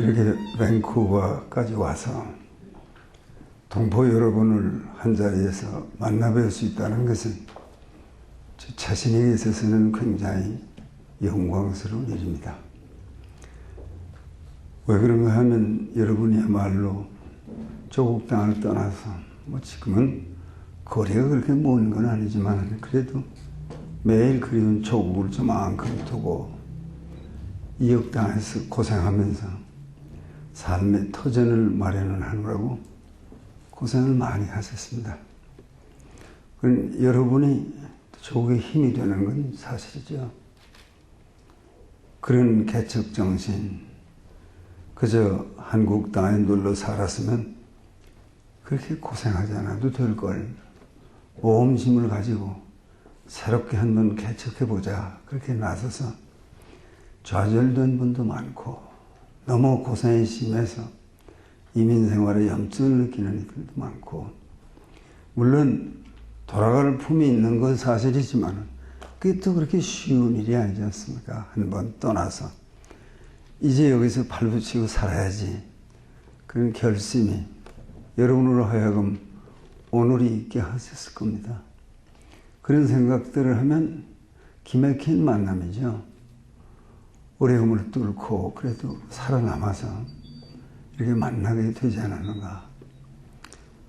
이렇게 밴쿠버까지 와서 동포 여러분을 한자리에서 만나뵐 수 있다는 것은 제 자신에게 있어서는 굉장히 영광스러운 일입니다. 왜 그런가 하면 여러분이야말로 조국 땅을 떠나서 지금은 거리가 그렇게 먼 건 아니지만 그래도 매일 그리운 조국을 저만큼 두고 이역 땅에서 고생하면서 삶의 터전을 마련을 하느라고 고생을 많이 하셨습니다. 여러분이 조국의 힘이 되는 건 사실이죠. 그런 개척정신, 그저 한국 땅에 눌러 살았으면 그렇게 고생하지 않아도 될 걸 모험심을 가지고 새롭게 한번 개척해보자 그렇게 나서서 좌절된 분도 많고 너무 고생이 심해서 이민 생활에 염증을 느끼는 이들도 많고 물론 돌아갈 품이 있는 건 사실이지만 그게 또 그렇게 쉬운 일이 아니지 않습니까? 한번 떠나서 이제 여기서 발붙이고 살아야지 그런 결심이 여러분으로 하여금 오늘이 있게 하셨을 겁니다. 그런 생각들을 하면 기막힌 만남이죠. 어려움을 뚫고 그래도 살아남아서 이렇게 만나게 되지 않았는가.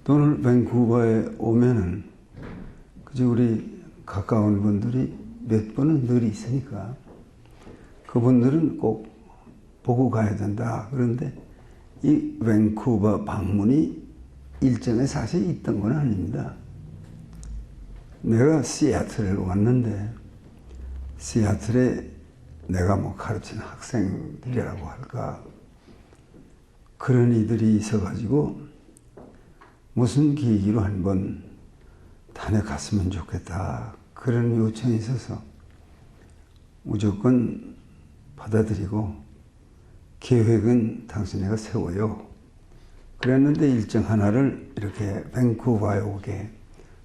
또 오늘 밴쿠버에 오면은 그저 우리 가까운 분들이 몇 번은 늘 있으니까 그분들은 꼭 보고 가야 된다. 그런데 이 밴쿠버 방문이 일정에 사실 있던 건 아닙니다. 내가 시애틀에 왔는데 시애틀에 내가 가르치는 학생들이라고 할까 그런 이들이 있어가지고 무슨 계기로 한번 다녀갔으면 좋겠다 그런 요청이 있어서 무조건 받아들이고 계획은 당신네가 세워요. 그랬는데 일정 하나를 이렇게 밴쿠버에 오게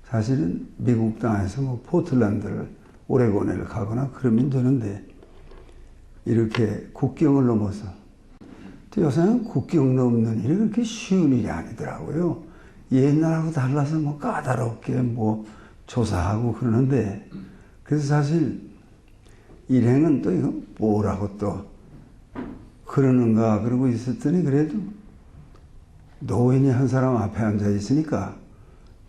사실은 미국 땅에서 포틀랜드를 오레곤을 가거나 그러면 되는데 이렇게 국경을 넘어서 또 요새는 국경 넘는 일이 그렇게 쉬운 일이 아니더라고요. 옛날하고 달라서 까다롭게 조사하고 그러는데 그래서 사실 일행은 또 이거 뭐라고 또 그러는가 그러고 있었더니 그래도 노인이 한 사람 앞에 앉아 있으니까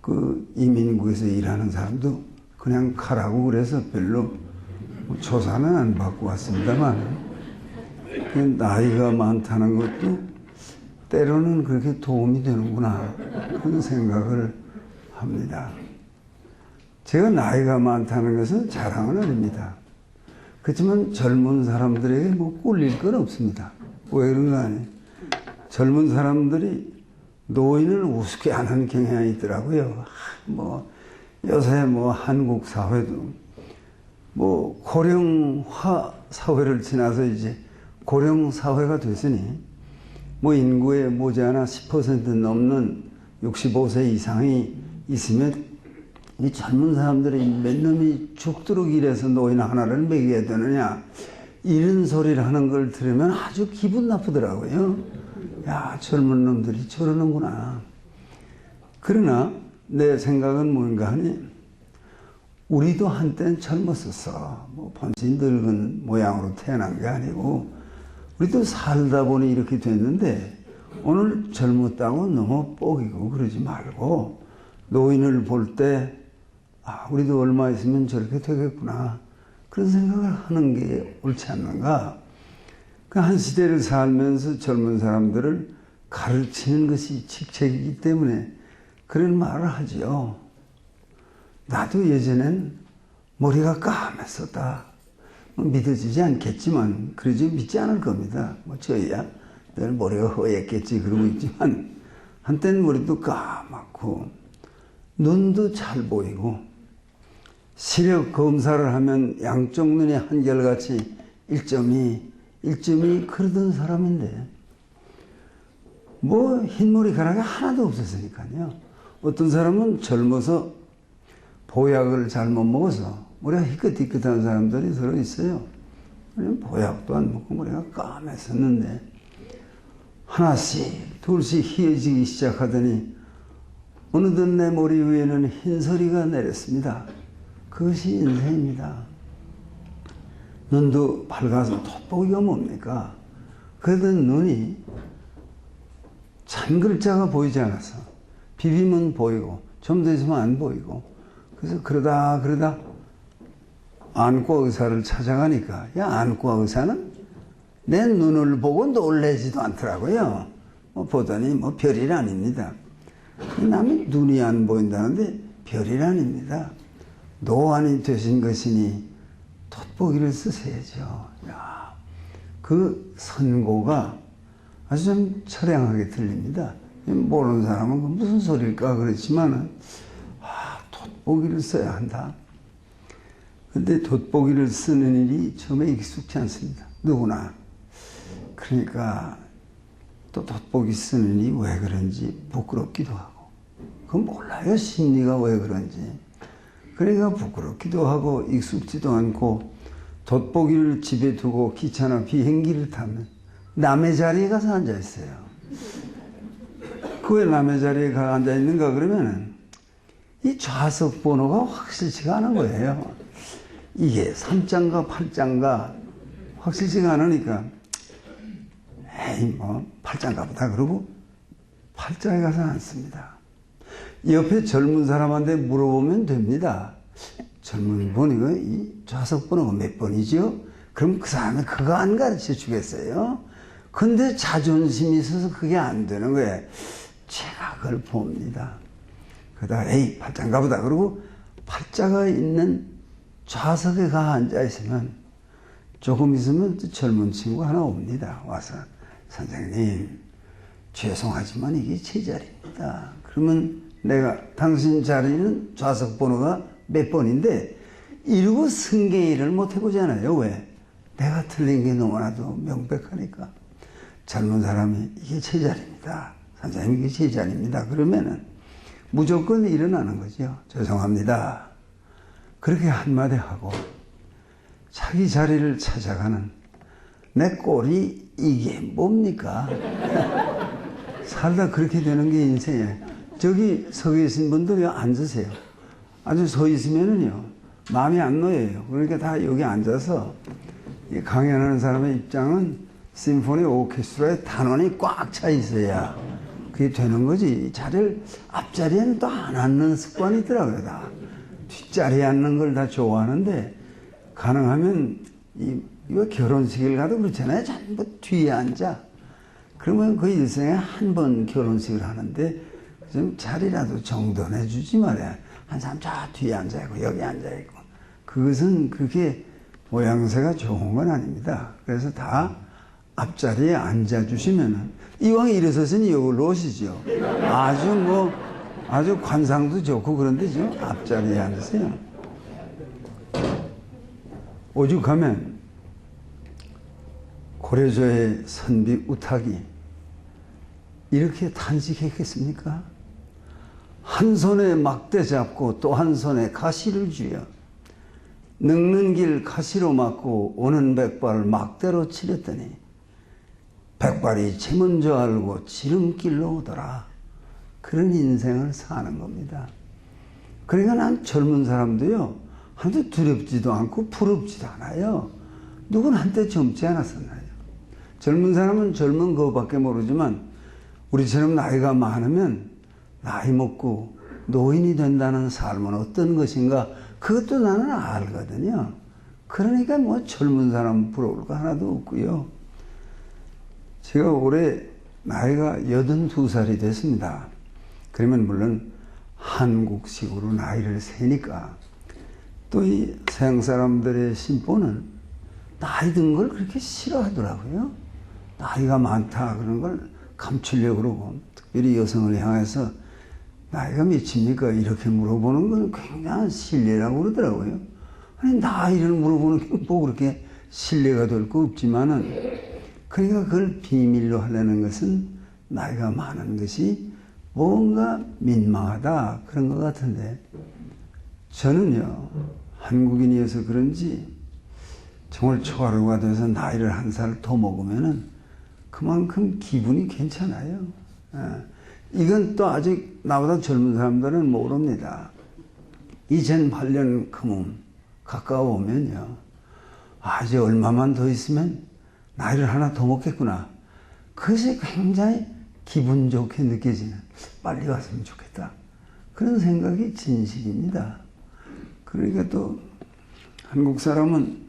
그 이민국에서 일하는 사람도 그냥 가라고 그래서 별로 조사는 안 받고 왔습니다만 나이가 많다는 것도 때로는 그렇게 도움이 되는구나 그런 생각을 합니다. 제가 나이가 많다는 것은 자랑은 아닙니다. 그렇지만 젊은 사람들에게 꿀릴 건 없습니다. 왜 그런가 하니 젊은 사람들이 노인을 우습게 하는 경향이 있더라고요. 요새 한국 사회도 고령화 사회를 지나서 이제 고령 사회가 됐으니 인구의 모자나 10% 넘는 65세 이상이 있으면 이 젊은 사람들이 몇 놈이 죽도록 일해서 노인 하나를 먹여야 되느냐 이런 소리를 하는 걸 들으면 아주 기분 나쁘더라고요. 야, 젊은 놈들이 저러는구나. 그러나 내 생각은 뭔가 하니 우리도 한때는 젊었었어. 번지 늙은 모양으로 태어난 게 아니고 우리도 살다 보니 이렇게 됐는데 오늘 젊었다고 너무 뻐기고 그러지 말고 노인을 볼 때 우리도 얼마 있으면 저렇게 되겠구나 그런 생각을 하는 게 옳지 않는가. 그 한 시대를 살면서 젊은 사람들을 가르치는 것이 직책이기 때문에 그런 말을 하지요. 나도 예전엔 머리가 까맸었다. 믿어지지 않겠지만 그러지 믿지 않을 겁니다. 저희야 늘 머리가 허옇겠지 그러고 있지만 한때는 머리도 까맣고 눈도 잘 보이고 시력 검사를 하면 양쪽 눈이 한결같이 1.2 그러던 사람인데 흰머리카락이 하나도 없었으니까요. 어떤 사람은 젊어서 보약을 잘못 먹어서 머리가 희끗희끗한 사람들이 서로 있어요. 보약도 안 먹고 머리가 까맸었는데 하나씩 둘씩 희어지기 시작하더니 어느덧 내 머리 위에는 흰서리가 내렸습니다. 그것이 인생입니다. 눈도 밝아서 돋보기가 뭡니까? 그래도 눈이 찬 글자가 보이지 않아서 비비면 보이고 좀 더 있으면 안 보이고, 그래서 그러다 안과 의사를 찾아가니까 안과 의사는 내 눈을 보고 놀래지도 않더라고요. 보더니 별일 아닙니다. 남이 눈이 안 보인다는데 별일 아닙니다. 노안이 되신 것이니 돋보기를 쓰셔야죠. 그 선고가 아주 좀 처량하게 들립니다. 모르는 사람은 무슨 소리일까 그렇지만은, 돋보기를 써야 한다. 근데 돋보기를 쓰는 일이 처음에 익숙치 않습니다. 누구나. 그러니까 또 돋보기 쓰는 일이 왜 그런지 부끄럽기도 하고, 그건 몰라요. 심리가 왜 그런지. 그러니까 부끄럽기도 하고 익숙지도 않고, 돋보기를 집에 두고 기차나 비행기를 타면 남의 자리에 가서 앉아 있어요. 그 왜 남의 자리에 가 앉아 있는가 그러면은 이 좌석 번호가 확실치가 않은 거예요. 이게 3자인가 8자인가 확실치가 않으니까, 에이 8자인가 보다 그러고 8자에 가서 앉습니다. 옆에 젊은 사람한테 물어보면 됩니다. 젊은 분이고 이 좌석 번호가 몇 번이죠? 그럼 그 사람이 그거 안 가르쳐 주겠어요? 근데 자존심이 있어서 그게 안 되는 거예요. 제가 그걸 봅니다. 그러다가 에이 8자인가 보다 그러고 8자가 있는 좌석에 가 앉아 있으면 조금 있으면 젊은 친구 하나 옵니다. 와서 선생님 죄송하지만 이게 제 자리입니다. 그러면 내가 당신 자리는 좌석 번호가 몇 번인데 이러고 승계를 못 해보잖아요. 왜? 내가 틀린 게 너무나도 명백하니까. 젊은 사람이 이게 제 자리입니다. 선생님 이게 제 자리입니다. 그러면은 무조건 일어나는 거죠. 죄송합니다. 그렇게 한마디 하고 자기 자리를 찾아가는 내 꼴이 이게 뭡니까? 살다 그렇게 되는 게 인생이에요. 저기 서 계신 분들이 앉으세요. 아주 서 있으면은요, 마음이 안 놓여요. 그러니까 다 여기 앉아서 강연하는 사람의 입장은 심포니 오케스트라의 단원이 꽉 차 있어야 그게 되는 거지. 자리를, 앞자리에는 또 안 앉는 습관이 있더라고요, 다. 뒷자리에 앉는 걸 다 좋아하는데, 가능하면, 이거 결혼식을 가도 그렇잖아요. 전부 뒤에 앉아. 그러면 그 일생에 한 번 결혼식을 하는데, 좀 자리라도 정돈해 주지 말이야. 한 사람 저 뒤에 앉아있고, 여기 앉아있고. 그것은 그렇게 모양새가 좋은 건 아닙니다. 그래서 다 앞자리에 앉아주시면은, 이왕 일어서시니 여기로 오시죠. 아주 관상도 좋고 그런데 좀 앞자리에 앉으세요. 오죽하면 고려조의 선비 우탁이 이렇게 탄식했겠습니까? 한 손에 막대 잡고 또 한 손에 가시를 쥐어 늙는 길 가시로 막고 오는 백발을 막대로 치렸더니 백발이 제 먼저 알고 지름길로 오더라. 그런 인생을 사는 겁니다. 그러니까 난 젊은 사람도요, 한때 두렵지도 않고 부럽지도 않아요. 누구는 한때 젊지 않았었나요? 젊은 사람은 젊은 그거밖에 모르지만 우리처럼 나이가 많으면 나이 먹고 노인이 된다는 삶은 어떤 것인가 그것도 나는 알거든요. 그러니까 뭐 젊은 사람 부러울 거 하나도 없고요. 제가 올해 나이가 82살이 됐습니다. 그러면 물론 한국식으로 나이를 세니까 또 이 서양 사람들의 신보는 나이 든 걸 그렇게 싫어하더라고요. 나이가 많다 그런 걸 감추려고 그러고, 특별히 여성을 향해서 나이가 몇입니까? 이렇게 물어보는 건 굉장한 신뢰라고 그러더라고요. 아니, 나이를 물어보는 게 뭐 그렇게 신뢰가 될 거 없지만은, 그러니까 그걸 비밀로 하려는 것은 나이가 많은 것이 뭔가 민망하다 그런 것 같은데, 저는요, 한국인이어서 그런지 정말 초하루가 돼서 나이를 한 살 더 먹으면은 그만큼 기분이 괜찮아요. 이건 또 아직 나보다 젊은 사람들은 모릅니다. 2008년 금음 가까워오면요. 이제 얼마만 더 있으면 나이를 하나 더 먹겠구나. 그것이 굉장히 기분 좋게 느껴지는, 빨리 왔으면 좋겠다. 그런 생각이 진실입니다. 그러니까 또 한국 사람은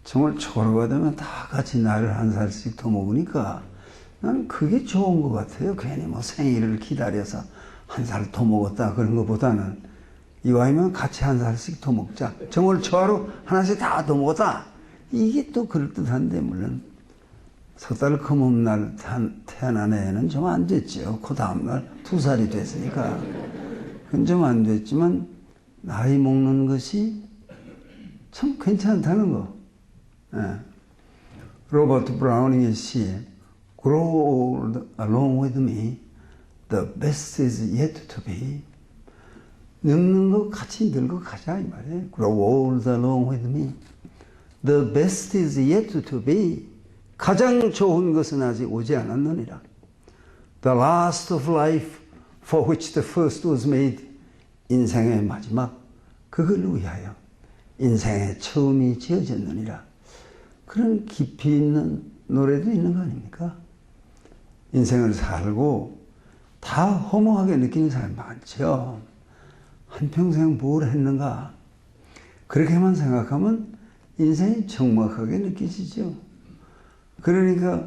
정말 초로가 되면 다 같이 나이를 한 살씩 더 먹으니까 나는 그게 좋은 것 같아요. 괜히 뭐 생일을 기다려서 한 살 더 먹었다 그런 것보다는 이왕이면 같이 한 살씩 더 먹자. 정월 초하루 하나씩 다 더 먹었다. 이게 또 그럴듯한데, 물론 석 달 금음날 태어난 애는 좀 안 됐죠. 그 다음날 2살이 됐으니까. 그건 좀 안 됐지만 나이 먹는 것이 참 괜찮다는 거. 로버트 브라우닝의 시에 Grow old along with me, the best is yet to be. 늙는 거 같이 늙어 가자 이 말이에요. Grow old along with me, the best is yet to be. 가장 좋은 것은 아직 오지 않았느니라. The last of life for which the first was made. 인생의 마지막, 그걸 위하여 인생의 처음이 지어졌느니라. 그런 깊이 있는 노래도 있는 거 아닙니까? 인생을 살고 다 허무하게 느끼는 사람이 많죠. 한평생 뭘 했는가? 그렇게만 생각하면 인생이 적막하게 느껴지죠. 그러니까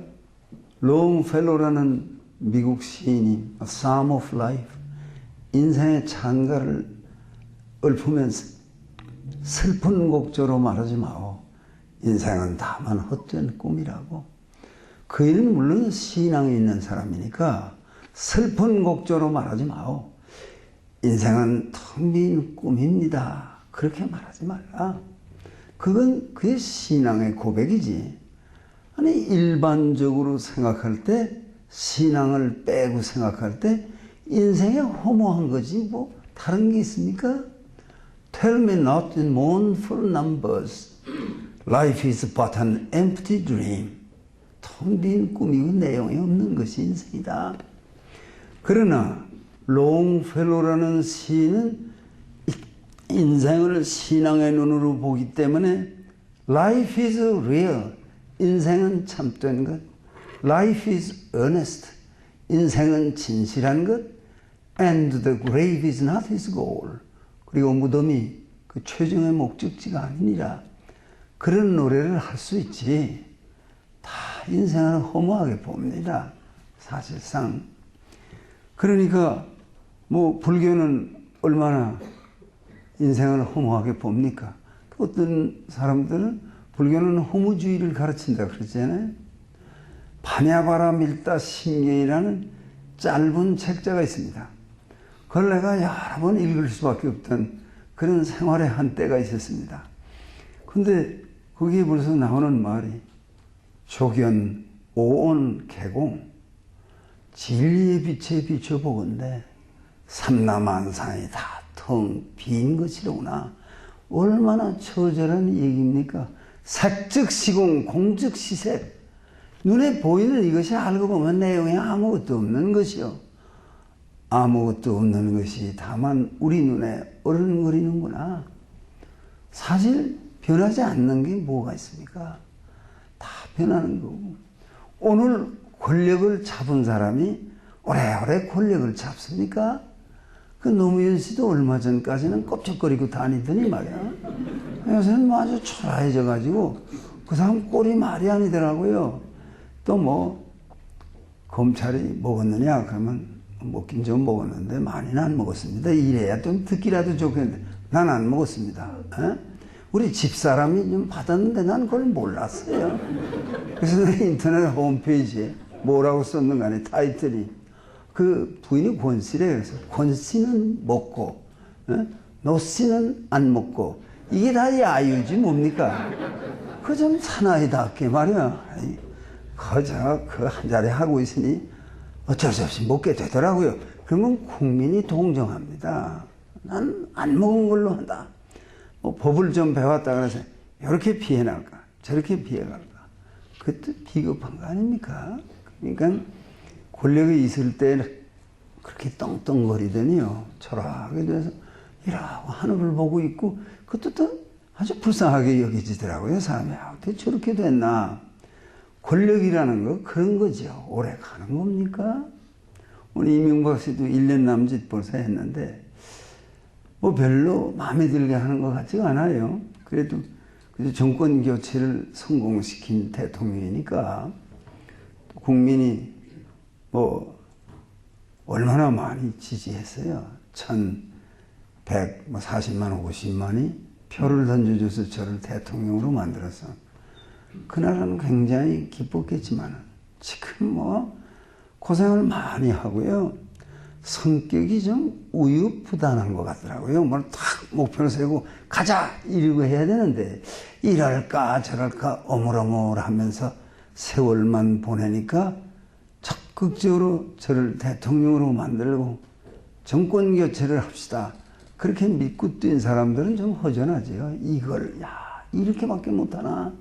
롱펠로라는 미국 시인이 A Psalm of Life, 인생의 찬가를 읊으면서 슬픈 곡조로 말하지 마오. 인생은 다만 헛된 꿈이라고. 그이는 물론 신앙이 있는 사람이니까 슬픈 곡조로 말하지 마오. 인생은 텅 빈 꿈입니다. 그렇게 말하지 말라. 그건 그의 신앙의 고백이지. 아니, 일반적으로 생각할 때, 신앙을 빼고 생각할 때 인생에 허무한 거지 뭐 다른 게 있습니까? Tell me not in mournful numbers, life is but an empty dream. 텅 빈 꿈이고 내용이 없는 것이 인생이다. 그러나 롱펠로라는 시인은 인생을 신앙의 눈으로 보기 때문에 Life is real, 인생은 참된 것. Life is earnest, 인생은 진실한 것. And the grave is not his goal, 그리고 무덤이 그 최종의 목적지가 아니니라. 그런 노래를 할 수 있지. 다 인생을 허무하게 봅니다, 사실상. 그러니까 뭐 불교는 얼마나 인생을 허무하게 봅니까? 어떤 사람들은 불교는 허무주의를 가르친다 그러잖아요. 파냐바라 밀다 신경이라는 짧은 책자가 있습니다. 그걸 내가 여러 번 읽을 수밖에 없던 그런 생활의 한때가 있었습니다. 근데 거기에 벌써 나오는 말이 조견, 오온, 개공, 진리의 빛에 비춰보건대 삼라만상이 다 텅 빈 것이로구나. 얼마나 처절한 얘기입니까? 색즉시공, 공즉시색. 눈에 보이는 이것이 알고 보면 내용이 아무것도 없는 것이요. 아무것도 없는 것이 다만 우리 눈에 어른거리는구나. 사실 변하지 않는 게 뭐가 있습니까? 다 변하는 거고. 오늘 권력을 잡은 사람이 오래오래 권력을 잡습니까? 그 노무현 씨도 얼마 전까지는 껍적거리고 다니더니 말이야. 요새는 뭐 아주 초라해져가지고 그 사람 꼴이 말이 아니더라고요. 또 뭐 검찰이 먹었느냐 그러면 먹긴 좀 먹었는데 많이는 안 먹었습니다. 이래야 좀 듣기라도 좋겠는데 난 안 먹었습니다. 에? 우리 집사람이 좀 받았는데 난 그걸 몰랐어요. 그래서 내 인터넷 홈페이지에 뭐라고 썼는가 하니 타이틀이 그 부인이 권씨래. 그래서 권씨는 먹고 노씨는 안 먹고 이게 다 야유지 뭡니까? 그 좀 사나이답게 말이야. 그 한 자리 하고 있으니 어쩔 수 없이 먹게 되더라고요. 그러면 국민이 동정합니다. 난 안 먹은 걸로 한다. 뭐 법을 좀 배웠다 그래서 이렇게 피해날까 저렇게 피해갈까. 그것도 비겁한 거 아닙니까? 그러니까 권력이 있을 때 그렇게 떵떵거리더니요. 초라하게 돼서 이라고 하늘을 보고 있고 그것도 또 아주 불쌍하게 여기지더라고요. 사람이 어떻게 저렇게 됐나. 권력이라는 거 그런 거죠. 오래 가는 겁니까? 우리 이명박 씨도 1년 남짓 벌써 했는데 뭐 별로 마음에 들게 하는 것 같지가 않아요. 그래도 정권 교체를 성공시킨 대통령이니까 국민이 뭐 얼마나 많이 지지했어요. 1140만 50만이 표를 던져줘서 저를 대통령으로 만들어서 그날은 굉장히 기뻤겠지만 지금 뭐 고생을 많이 하고요. 성격이 좀 우유부단한 것 같더라고요. 뭘 딱 목표를 세우고 가자 이러고 해야 되는데 이럴까 저럴까 어물어물하면서 세월만 보내니까 적극적으로 저를 대통령으로 만들고 정권 교체를 합시다. 그렇게 믿고 뛴 사람들은 좀 허전하지요. 이걸 이렇게밖에 못하나.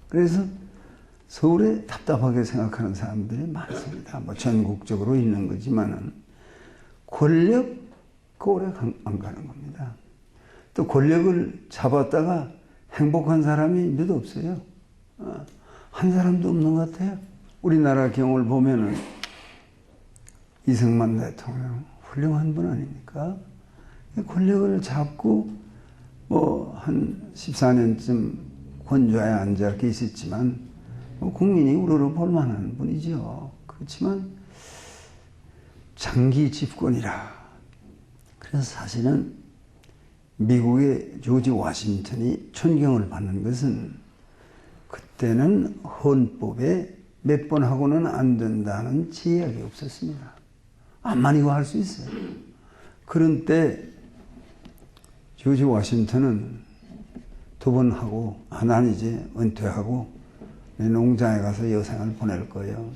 그래서 서울에 답답하게 생각하는 사람들이 많습니다. 뭐 전국적으로 있는 거지만은 권력 오래 안 가는 겁니다. 또 권력을 잡았다가 행복한 사람이 몇 없어요. 한 사람도 없는 것 같아요. 우리나라 경우를 보면은 이승만 대통령 훌륭한 분 아닙니까? 권력을 잡고 뭐 한 14년쯤 권좌에 앉아 계셨지만 국민이 우러러 볼 만한 분이죠. 그렇지만 장기 집권이라. 그래서 사실은 미국의 조지 워싱턴이 존경을 받는 것은 그때는 헌법에 몇 번 하고는 안 된다는 제약이 없었습니다. 암만이고 할 수 있어요. 그런 때 조지 워싱턴은 2번 하고 난 이제 은퇴하고 내 농장에 가서 여생을 보낼 거예요.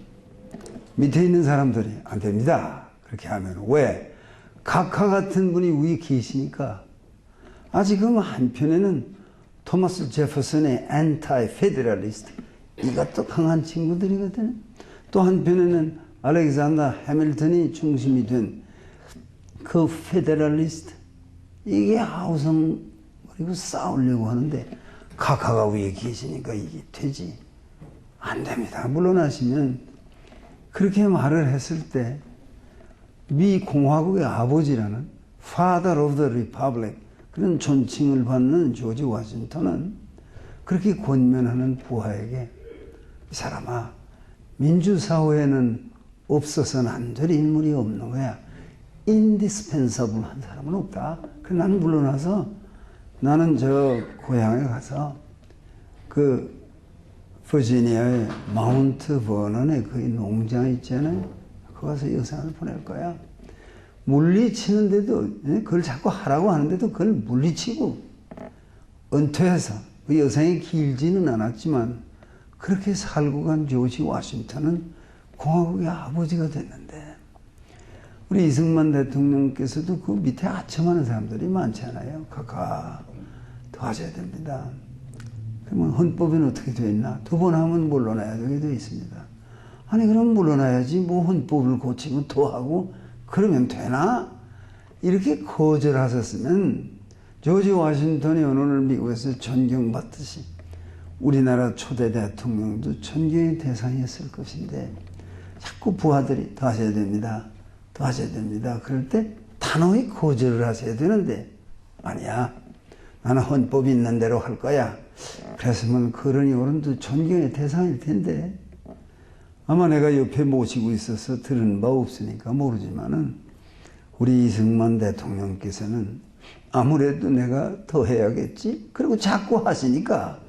밑에 있는 사람들이 안 됩니다. 그렇게 하면 왜? 각하 같은 분이 위에 계시니까. 지금 한편에는 토마스 제퍼슨의 엔타이 페데럴리스트 이것도 강한 친구들이거든요. 또 한편에는 알렉산더 해밀턴이 중심이 된 그 페데럴리스트 이게 하우성 그리고 싸우려고 하는데 각하가 위에 계시니까 이게 되지. 안 됩니다. 물러나시면 그렇게 말을 했을 때 미 공화국의 아버지라는 Father of the Republic 그런 존칭을 받는 조지 워싱턴은 그렇게 권면하는 부하에게 이 사람아 민주사회에는 없어서는 안 될 인물이 없는 거야. indispensable 한 사람은 없다. 그래서 나는 물러나서 나는 저 고향에 가서 그 버지니아의 마운트 버넌의 그 농장 있잖아요. 거기 가서 여생을 보낼 거야. 물리치는데도 그걸 자꾸 하라고 하는데도 그걸 물리치고 은퇴해서 그 여생이 길지는 않았지만 그렇게 살고 간 조지 워싱턴은 공화국의 아버지가 됐는데 우리 이승만 대통령께서도 그 밑에 아첨하는 사람들이 많잖아요. 각하 더 하셔야 됩니다. 그러면 헌법에는 어떻게 되어 있나? 2번 하면 물러나야 되게 되어 있습니다. 아니 그럼 물러나야지 뭐 헌법을 고치고 더 하고 그러면 되나? 이렇게 거절하셨으면 조지 워싱턴이 오늘 미국에서 존경받듯이 우리나라 초대 대통령도 존경의 대상이었을 것인데 자꾸 부하들이 더 하셔야 됩니다. 더 하셔야 됩니다. 그럴 때 단호히 거절을 하셔야 되는데 아니야. 나는 헌법이 있는 대로 할 거야. 그랬으면 그러니 어른도 존경의 대상일 텐데 아마 내가 옆에 모시고 있어서 들은 바 없으니까 모르지만은 우리 이승만 대통령께서는 아무래도 내가 더 해야겠지? 그리고 자꾸 하시니까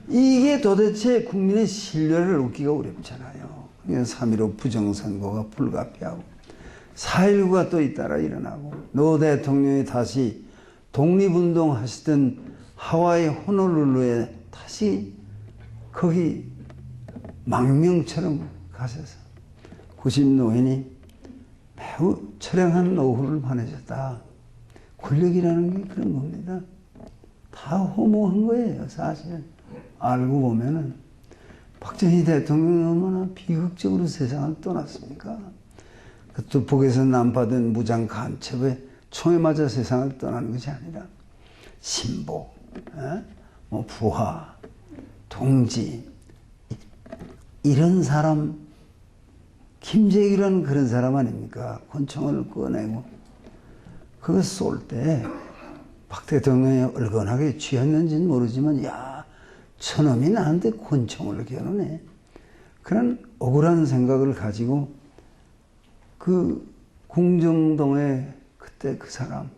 이게 도대체 국민의 신뢰를 얻기가 어렵잖아요. 3.15 부정선거가 불가피하고 4.19가 또 잇따라 일어나고 노 대통령이 다시 독립운동 하시던 하와이 호놀룰루에 다시 거기 망명처럼 가셔서 90노인이 매우 처량한 노후를 보내셨다. 권력이라는 게 그런 겁니다. 다 허무한 거예요, 사실. 알고 보면은. 박정희 대통령이 얼마나 비극적으로 세상을 떠났습니까? 또 북에서 남받은 무장 간첩에 총에 맞아 세상을 떠나는 것이 아니라 신복, 뭐 부하, 동지 이런 사람, 김재기라는 그런 사람 아닙니까? 권총을 꺼내고 그거 쏠 때 박 대통령이 얼건하게 취했는지는 모르지만 야, 저놈이 나한테 권총을 겨누네. 그런 억울한 생각을 가지고 그 궁정동에 그때 그 사람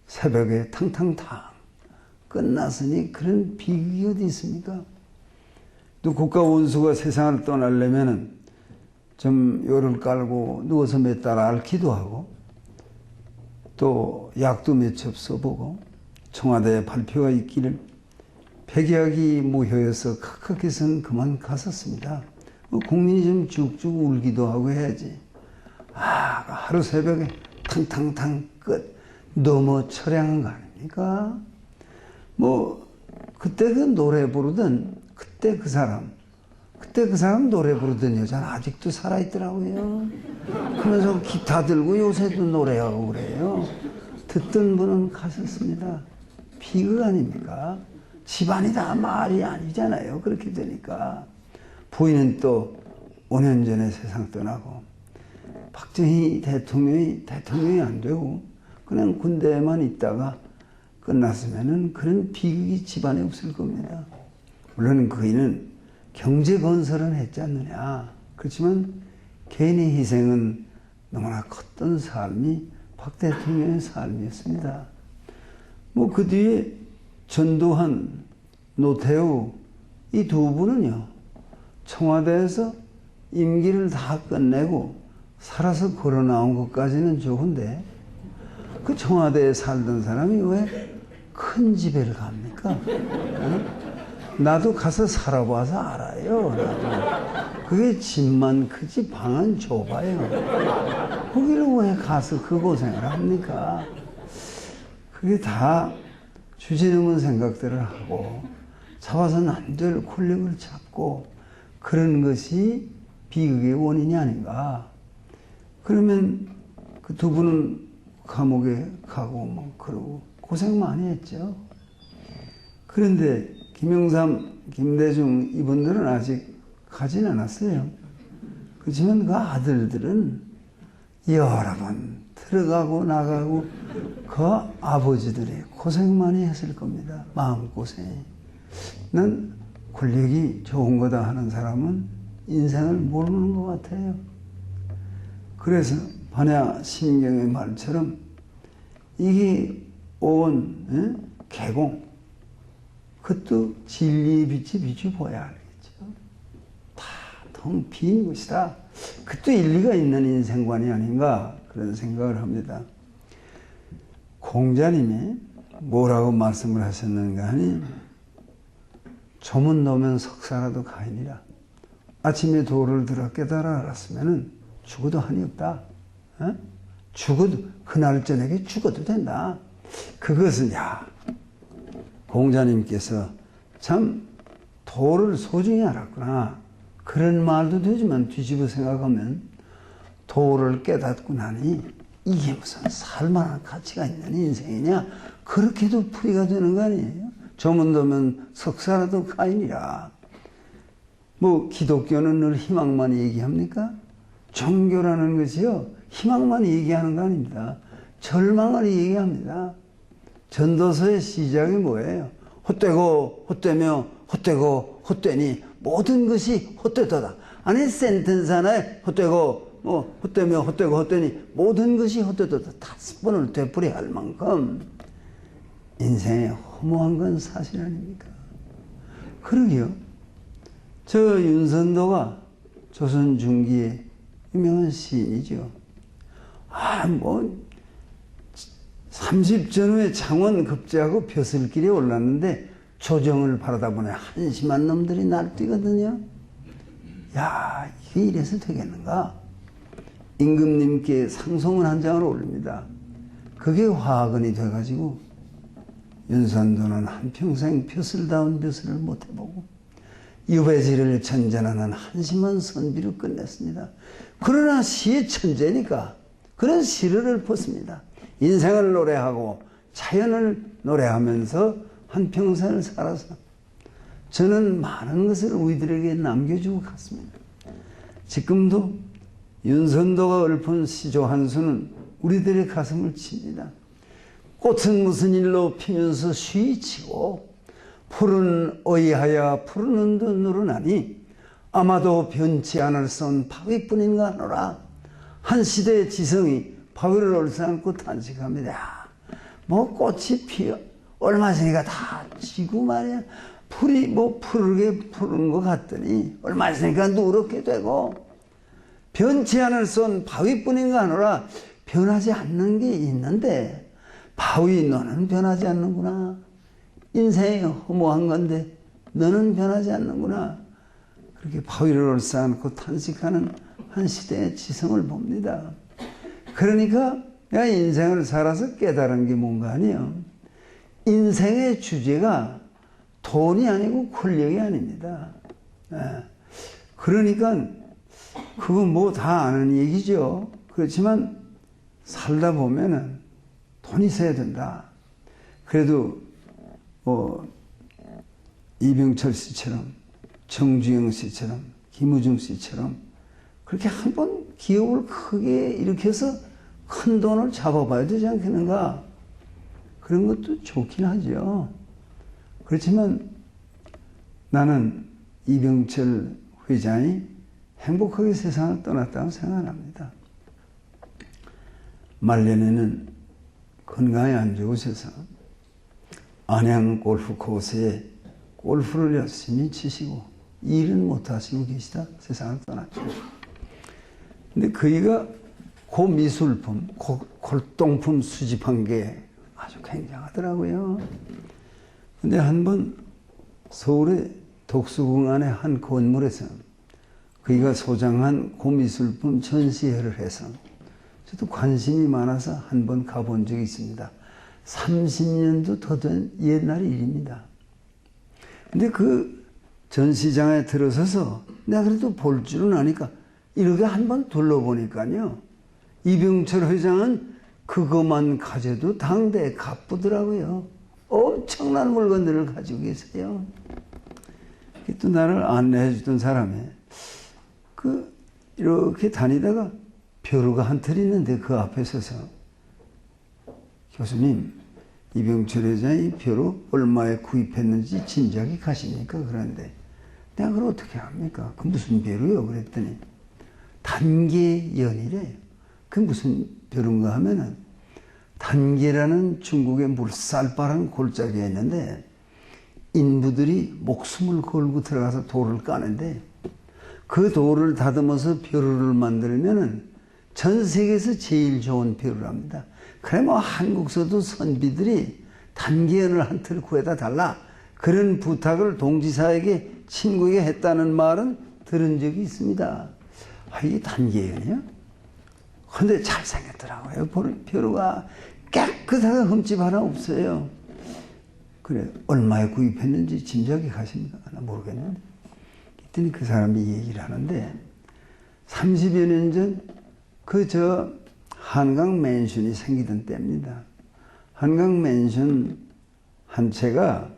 새벽에 탕탕탕 끝났으니 그런 비극이 어디 있습니까? 또 국가 원수가 세상을 떠나려면은 좀 요를 깔고 누워서 몇 달 앓기도 하고 또 약도 몇 첩 써보고 청와대에 발표가 있기를 백약이 무효여서 카카께서는 그만 갔었습니다. 국민이 좀 쭉쭉 울기도 하고 해야지. 하루 새벽에 탕탕탕 끝 너무 처량한 거 아닙니까? 뭐 그때 그 노래 부르던 그때 그 사람 노래 부르던 여자는 아직도 살아있더라고요. 그러면서 기타 들고 요새도 노래하고 그래요. 듣던 분은 가셨습니다. 비극 아닙니까? 집안이 다 말이 아니잖아요. 그렇게 되니까. 부인은 또 5년 전에 세상 떠나고 박정희 대통령이 안 되고 그냥 군대에만 있다가 끝났으면은 그런 비극이 집안에 없을 겁니다. 물론 그이는 경제 건설은 했지 않느냐. 그렇지만 개인의 희생은 너무나 컸던 삶이 박 대통령의 삶이었습니다. 뭐 그 뒤에 전두환, 노태우 이 두 분은요. 청와대에서 임기를 다 끝내고 살아서 걸어 나온 것까지는 좋은데 그 청와대에 살던 사람이 왜 큰 집에를 갑니까? 나도 가서 살아봐서 알아요. 나도. 그게 집만 크지 방은 좁아요. 거기를 왜 가서 그 고생을 합니까? 그게 다 주제넘은 생각들을 하고 잡아서는 안 될 권력을 잡고 그런 것이 비극의 원인이 아닌가. 그러면 그 두 분은 감옥에 가고 뭐 그러고 고생 많이 했죠. 그런데 김영삼, 김대중 이분들은 아직 가진 않았어요. 그렇지만 그 아들들은 여러 번 들어가고 나가고 그 아버지들이 고생 많이 했을 겁니다. 마음고생이. 난 권력이 좋은 거다 하는 사람은 인생을 모르는 것 같아요. 그래서 반야 심경의 말처럼 이게 온 개공 그것도 진리의 빛이 비춰보아야 알겠죠. 다 텅 빈 것이다. 그것도 일리가 있는 인생관이 아닌가 그런 생각을 합니다. 공자님이 뭐라고 말씀을 하셨는가 하니 조문 놓으면 석사라도 가이니라. 아침에 도를 들어 깨달아 알았으면 죽어도 한이 없다. 죽어도 그날 저녁에 죽어도 된다. 그것은 공자님께서 참 도를 소중히 알았구나. 그런 말도 되지만 뒤집어 생각하면 도를 깨닫고 나니 이게 무슨 살만한 가치가 있는 인생이냐. 그렇게도 풀이가 되는 거 아니에요. 조문도면 석사라도 가이니라. 뭐 기독교는 늘 희망만 얘기합니까? 종교라는 것이요 희망만 얘기하는 거 아닙니다. 절망을 얘기합니다. 전도서의 시작이 뭐예요? 헛되고 헛되며 헛되고 헛되니 모든 것이 헛되도다. 아니 센텐스 하나에 헛되고 뭐 헛되며 헛되고 헛되니 모든 것이 헛되도다. 5번을 되풀이할 만큼 인생에 허무한 건 사실 아닙니까? 그러게요. 저 윤선도가 조선 중기의 유명한 시인이죠. 30전후에 창원 급제하고 벼슬길에 올랐는데 조정을 바라다 보니 한심한 놈들이 날뛰거든요. 이게 이래서 되겠는가? 임금님께 상소문 한 장을 올립니다. 그게 화근이 돼가지고 윤선도는 한평생 벼슬다운 벼슬을 못 해보고 유배지를 전전하는 한심한 선비로 끝냈습니다. 그러나 시의 천재니까 그런 시를 읊었습니다. 인생을 노래하고 자연을 노래하면서 한평생을 살아서 저는 많은 것을 우리들에게 남겨주고 갔습니다. 지금도 윤선도가 읊은 시조 한 수는 우리들의 가슴을 칩니다. 꽃은 무슨 일로 피면서 쉬이치고 푸른 어이하여 푸른 듯 누르나니 아마도 변치 않을 선 바위뿐인가 하노라. 한 시대의 지성이 바위를 얼싸안고 탄식합니다. 뭐 꽃이 피어 얼마 전이가 다 지고 말이야. 풀이 뭐 푸르게 푸른 것 같더니 얼마 있으니까 누렇게 되고 변치 않을 선 바위뿐인가 하노라. 변하지 않는 게 있는데 바위 너는 변하지 않는구나. 인생이 허무한 건데 너는 변하지 않는구나. 그렇게 바위를 얼싸안고 탄식하는 한 시대의 지성을 봅니다. 그러니까 내가 인생을 살아서 깨달은 게 뭔가 아니에요. 인생의 주제가 돈이 아니고 권력이 아닙니다. 그러니까 그건 뭐 다 아는 얘기죠. 그렇지만 살다 보면은 돈이 있어야 된다. 그래도 뭐 이병철 씨처럼 정주영 씨처럼 김우중 씨처럼 그렇게 한번 기업을 크게 일으켜서 큰 돈을 잡아봐야 되지 않겠는가. 그런 것도 좋긴 하죠. 그렇지만 나는 이병철 회장이 행복하게 세상을 떠났다고 생각합니다. 말년에는 건강이 안 좋으셔서 안양 골프 코스에 골프를 열심히 치시고 일은 못하시고 계시다 세상을 떠났죠. 근데 그이가 고미술품, 골동품 수집한 게 아주 굉장하더라고요. 근데 한번 서울의 독수궁 안의 한 건물에서 그이가 소장한 고미술품 전시회를 해서 저도 관심이 많아서 한번 가본 적이 있습니다. 30년도 더 된 옛날 일입니다. 근데 그 전시장에 들어서서 내가 그래도 볼 줄은 아니까 이렇게 한번 둘러보니까요. 이병철 회장은 그것만 가져도 당대에 갚더라고요. 엄청난 물건들을 가지고 계세요. 또 나를 안내해 주던 사람이 이렇게 다니다가 벼루가 한 틀 있는데 그 앞에 서서 교수님, 이병철 회장이 벼루 얼마에 구입했는지 짐작이 가십니까? 그런데 내가 그걸 어떻게 합니까? 그 무슨 벼루요? 그랬더니 단계연이래요. 그 무슨 벼루인가 하면은 단계라는 중국의 물살바른 골짜기에 있는데 인부들이 목숨을 걸고 들어가서 돌을 까는데 그 돌을 다듬어서 벼루를 만들면은 전 세계에서 제일 좋은 벼루랍니다. 그래 뭐 한국서도 선비들이 단계연을 한 틀 구해다 달라 그런 부탁을 동지사에게 친구에게 했다는 말은 들은 적이 있습니다. 이게 단계연이요? 근데 잘생겼더라고요. 벼루가 깨끗하게 흠집 하나 없어요. 그래 얼마에 구입했는지 짐작이 가십니까? 나 모르겠는데. 그랬더니 그 사람이 얘기를 하는데 30여 년 전 한강 맨션이 생기던 때입니다. 한강 맨션 한 채가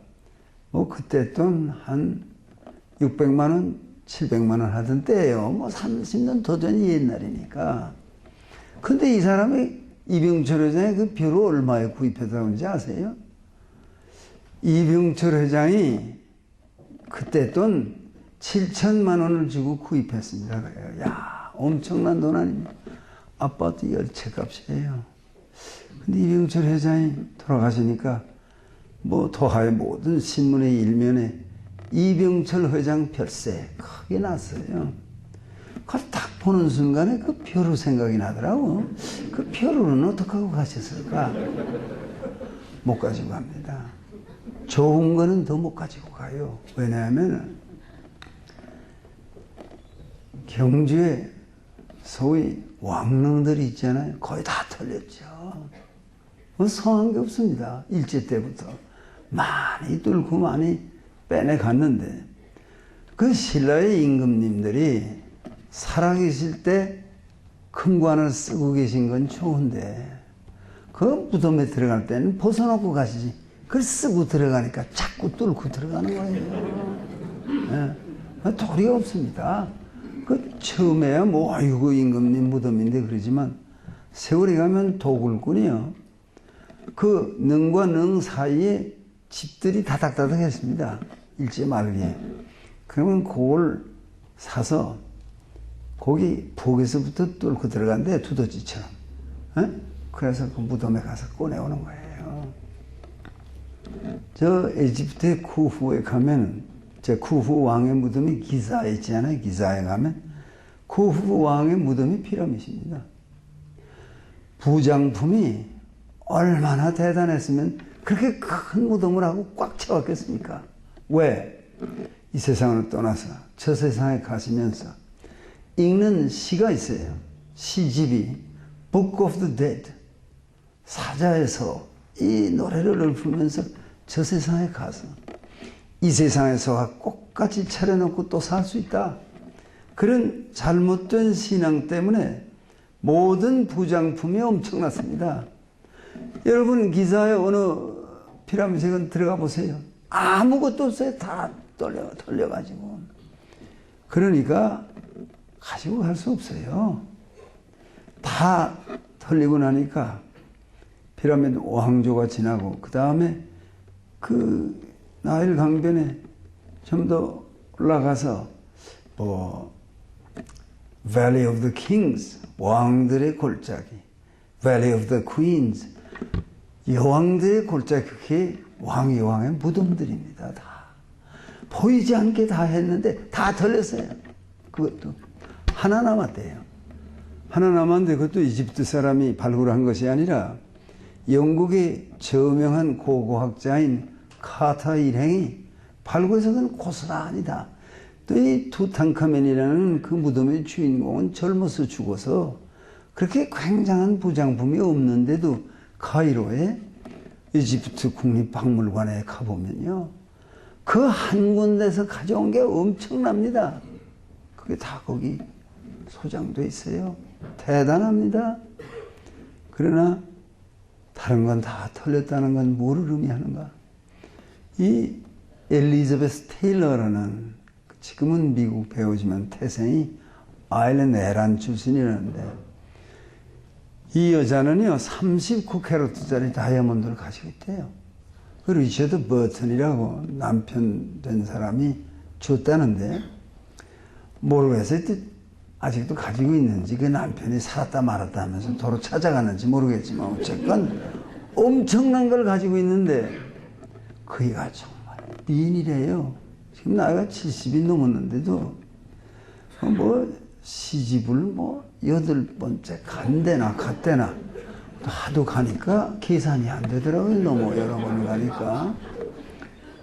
뭐 그때 돈 한 600만 원, 700만 원 하던 때예요. 뭐 30년 더 된 옛날이니까. 근데 이 사람이 이병철 회장이 그 벼루 얼마에 구입했다는지 아세요? 이병철 회장이 그때 돈 7천만 원을 주고 구입했습니다. 그래요. 야, 엄청난 돈 아닙니까? 아파트 10채 값이에요. 근데 이병철 회장이 돌아가시니까 뭐 도하의 모든 신문의 일면에 이병철 회장 별세 크게 났어요. 그걸 딱 보는 순간에 그 벼루 생각이 나더라고. 그 벼루는 어떻게 하고 가셨을까? 못 가지고 갑니다. 좋은 거는 더 못 가지고 가요. 왜냐하면 경주에 소위 왕릉들이 있잖아요. 거의 다 털렸죠. 뭐 성한 게 없습니다. 일제 때부터 많이 뚫고 많이 빼내갔는데 그 신라의 임금님들이 살아계실 때 금관을 쓰고 계신 건 좋은데 그 무덤에 들어갈 때는 벗어놓고 가시지. 그걸 쓰고 들어가니까 자꾸 뚫고 들어가는 거예요. 예. 도리가 없습니다. 그 처음에야 뭐 아이고 임금님 무덤인데 그러지만 세월이 가면 도굴꾼이요. 그 능과 능 사이에 집들이 다닥다닥했습니다. 일제 말기에. 그러면 그걸 사서 거기 북에서부터 뚫고 들어간대, 두더지처럼. 에? 그래서 그 무덤에 가서 꺼내오는 거예요. 저 에집트의 쿠후에 가면, 제 쿠후 왕의 무덤이 기자에 있잖아요. 기자에 가면 쿠후 왕의 무덤이 피라밋입니다. 부장품이 얼마나 대단했으면 그렇게 큰 무덤을 하고 꽉 채웠겠습니까? 왜? 이 세상을 떠나서 저 세상에 가시면서 읽는 시가 있어요. 시집이 Book of the Dead, 사자에서 이 노래를 읊으면서 저 세상에 가서 이 세상에서 똑같이 차려놓고 또 살 수 있다. 그런 잘못된 신앙 때문에 모든 부장품이 엄청났습니다. 여러분 기사에 어느 피라미드에 들어가 보세요. 아무것도 없어요. 다 털려가지고. 그러니까 가지고 갈 수 없어요. 다 털리고 나니까 피라미드 왕조가 지나고 그 다음에 그 나일 강변에 좀 더 올라가서 뭐 Valley of the Kings, 왕들의 골짜기, Valley of the Queens, 여왕들의 골짜기, 그게 왕의 무덤들입니다. 다 보이지 않게 다 했는데 다 털렸어요. 그것도 하나 남았대요. 하나 남았는데 그것도 이집트 사람이 발굴한 것이 아니라 영국의 저명한 고고학자인 카터 일행이 발굴해서 그건 고스란히다. 또 이 투탕카멘이라는 그 무덤의 주인공은 젊어서 죽어서 그렇게 굉장한 부장품이 없는데도 카이로에 이집트 국립박물관에 가보면요. 그 한 군데서 가져온 게 엄청납니다. 그게 다 거기 소장돼 있어요. 대단합니다. 그러나 다른 건 다 털렸다는 건 뭐를 의미하는가? 이 엘리자베스 테일러라는 지금은 미국 배우지만 태생이 아일랜드 에란 출신이라는데 이 여자는요 39캐럿짜리 다이아몬드를 가지고 있대요. 그 리처드 버튼이라고 남편 된 사람이 줬다는데 모르겠어요. 아직도 가지고 있는지 그 남편이 살았다 말았다 하면서 도로 찾아가는지 모르겠지만 어쨌건 엄청난 걸 가지고 있는데 그이가 정말 미인이래요. 지금 나이가 70이 넘었는데도 뭐 시집을 뭐 8번째 갔대나 하도 가니까 계산이 안 되더라고요. 너무 여러 번 가니까.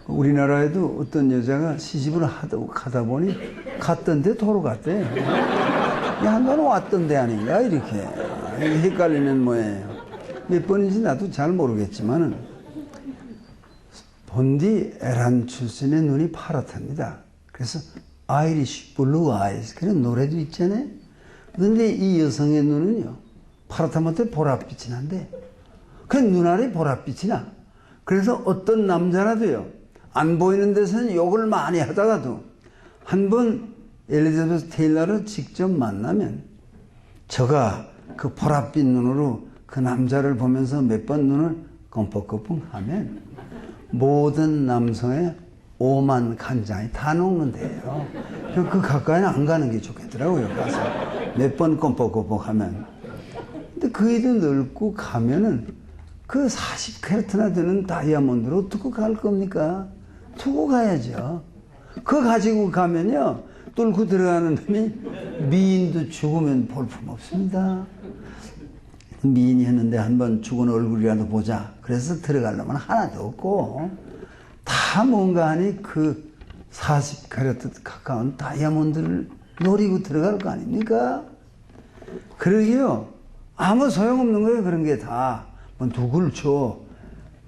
우리나라에도 어떤 여자가 시집을 하도 가다 보니 갔던데 도로 갔대. 한 번은 왔던데 아닌가 이렇게 헷갈리는 모양이에요. 몇 번인지 나도 잘 모르겠지만은 본디 에란 출신의 눈이 파랗답니다. 그래서 아이리쉬 블루 아이즈 그런 노래도 있잖아요. 그런데 이 여성의 눈은요 파랗다못해 보랏빛이 난데 그 눈알이 보랏빛이 나. 그래서 어떤 남자라도요 안 보이는 데서는 욕을 많이 하다가도 한번 엘리자베스 테일러를 직접 만나면 저가 그 보랏빛 눈으로 그 남자를 보면서 몇 번 눈을 껌뻑껌뻑 하면 모든 남성의 오만 간장이 다 녹는데요. 그 가까이는 안 가는 게 좋겠더라고요. 가서 몇 번 껌뻑껌뻑 하면. 근데 그 일을 넓고 가면은 그 40캐럿이나 되는 다이아몬드로 어떻게 갈 겁니까? 두고 가야죠. 그거 가지고 가면요. 뚫고 들어가는 놈이 미인도 죽으면 볼품 없습니다. 미인이었는데 한번 죽은 얼굴이라도 보자. 그래서 들어가려면 하나도 없고 다 뭔가 하니 그 40캐럿 가까운 다이아몬드를 노리고 들어갈 거 아닙니까? 그러게요. 아무 소용없는 거예요. 그런 게 다. 뭐 누굴 줘.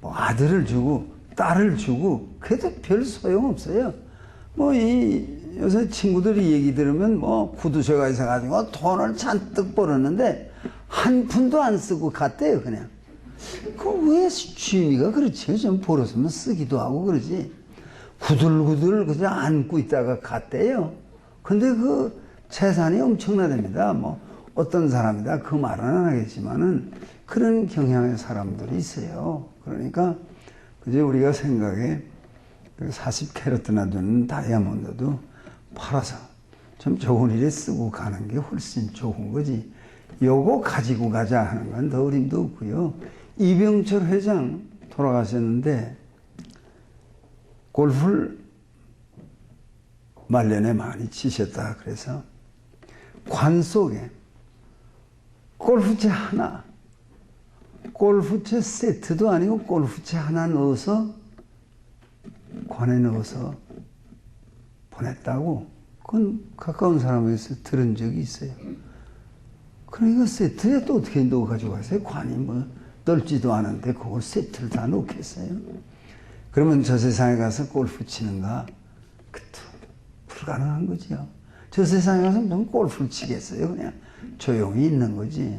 뭐 아들을 주고 딸을 주고 그래도 별 소용없어요. 요새 친구들이 얘기 들으면 구두쇠가 있어가지고 돈을 잔뜩 벌었는데 한 푼도 안 쓰고 갔대요, 그냥. 왜 취미가 그렇지? 좀 벌었으면 쓰기도 하고 그러지. 구들구들 그냥 안고 있다가 갔대요. 근데 그 재산이 엄청나답니다. 어떤 사람이다 그 말은 안 하겠지만은 그런 경향의 사람들이 있어요. 그러니까 그제 우리가 생각에 40캐럿이나 되는 다이아몬드도 팔아서 좀 좋은 일에 쓰고 가는 게 훨씬 좋은 거지. 요거 가지고 가자 하는 건 더 어림도 없고요. 이병철 회장 돌아가셨는데 골프를 말년에 많이 치셨다. 그래서 관 속에 골프채 하나, 골프채 세트도 아니고 골프채 하나 넣어서 관에 넣어서 보냈다고 그건 가까운 사람에서 들은 적이 있어요. 그러니까 세트에 또 어떻게 넣어 가지고 가세요? 관이 넓지도 않은데 그걸 세트를 다 놓겠어요? 그러면 저 세상에 가서 골프 치는가? 그것도 불가능한 거죠. 저 세상에 가서 무슨 골프를 치겠어요? 그냥 조용히 있는 거지.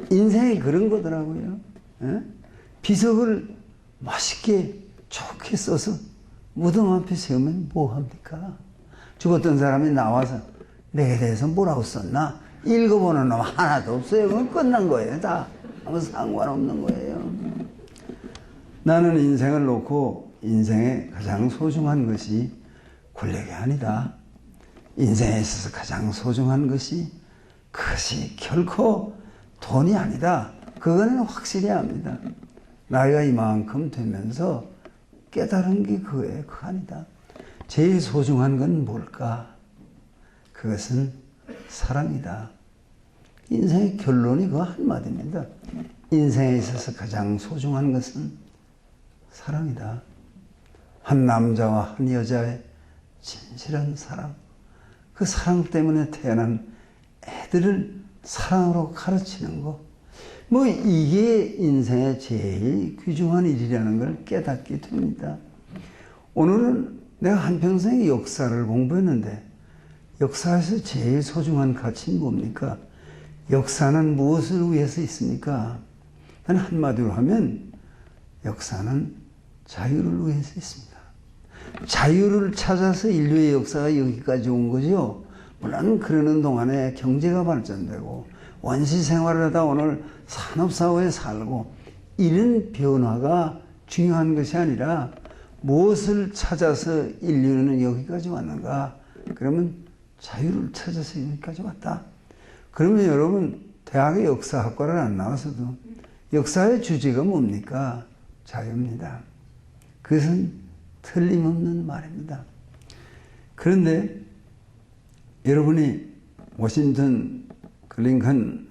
인생이 그런 거더라고요. 에? 비석을 맛있게 좋게 써서 무덤 앞에 세우면 뭐합니까? 죽었던 사람이 나와서 내게 대해서 뭐라고 썼나? 읽어보는 놈 하나도 없어요. 그건 끝난 거예요. 다 아무 상관없는 거예요. 나는 인생을 놓고 인생에 가장 소중한 것이 권력이 아니다. 인생에 있어서 가장 소중한 것이 그것이 결코 돈이 아니다. 그거는 확실히 압니다. 나이가 이만큼 되면서 깨달은 게 그거예요. 그거 아니다. 제일 소중한 건 뭘까? 그것은 사랑이다. 인생의 결론이 그거 한마디입니다. 인생에 있어서 가장 소중한 것은 사랑이다. 한 남자와 한 여자의 진실한 사랑. 그 사랑 때문에 태어난 애들을 사랑으로 가르치는 거. 이게 인생의 제일 귀중한 일이라는 걸 깨닫게 됩니다. 오늘은 내가 한평생 역사를 공부했는데 역사에서 제일 소중한 가치는 뭡니까? 역사는 무엇을 위해서 있습니까? 한마디로 하면 역사는 자유를 위해서 있습니다. 자유를 찾아서 인류의 역사가 여기까지 온 거죠. 물론 그러는 동안에 경제가 발전되고 원시 생활을 하다 오늘 산업사회에 살고 이런 변화가 중요한 것이 아니라 무엇을 찾아서 인류는 여기까지 왔는가? 그러면 자유를 찾아서 여기까지 왔다. 그러면 여러분 대학의 역사학과를 안 나와서도 역사의 주제가 뭡니까? 자유입니다. 그것은 틀림없는 말입니다. 그런데 여러분이 워싱턴 링컨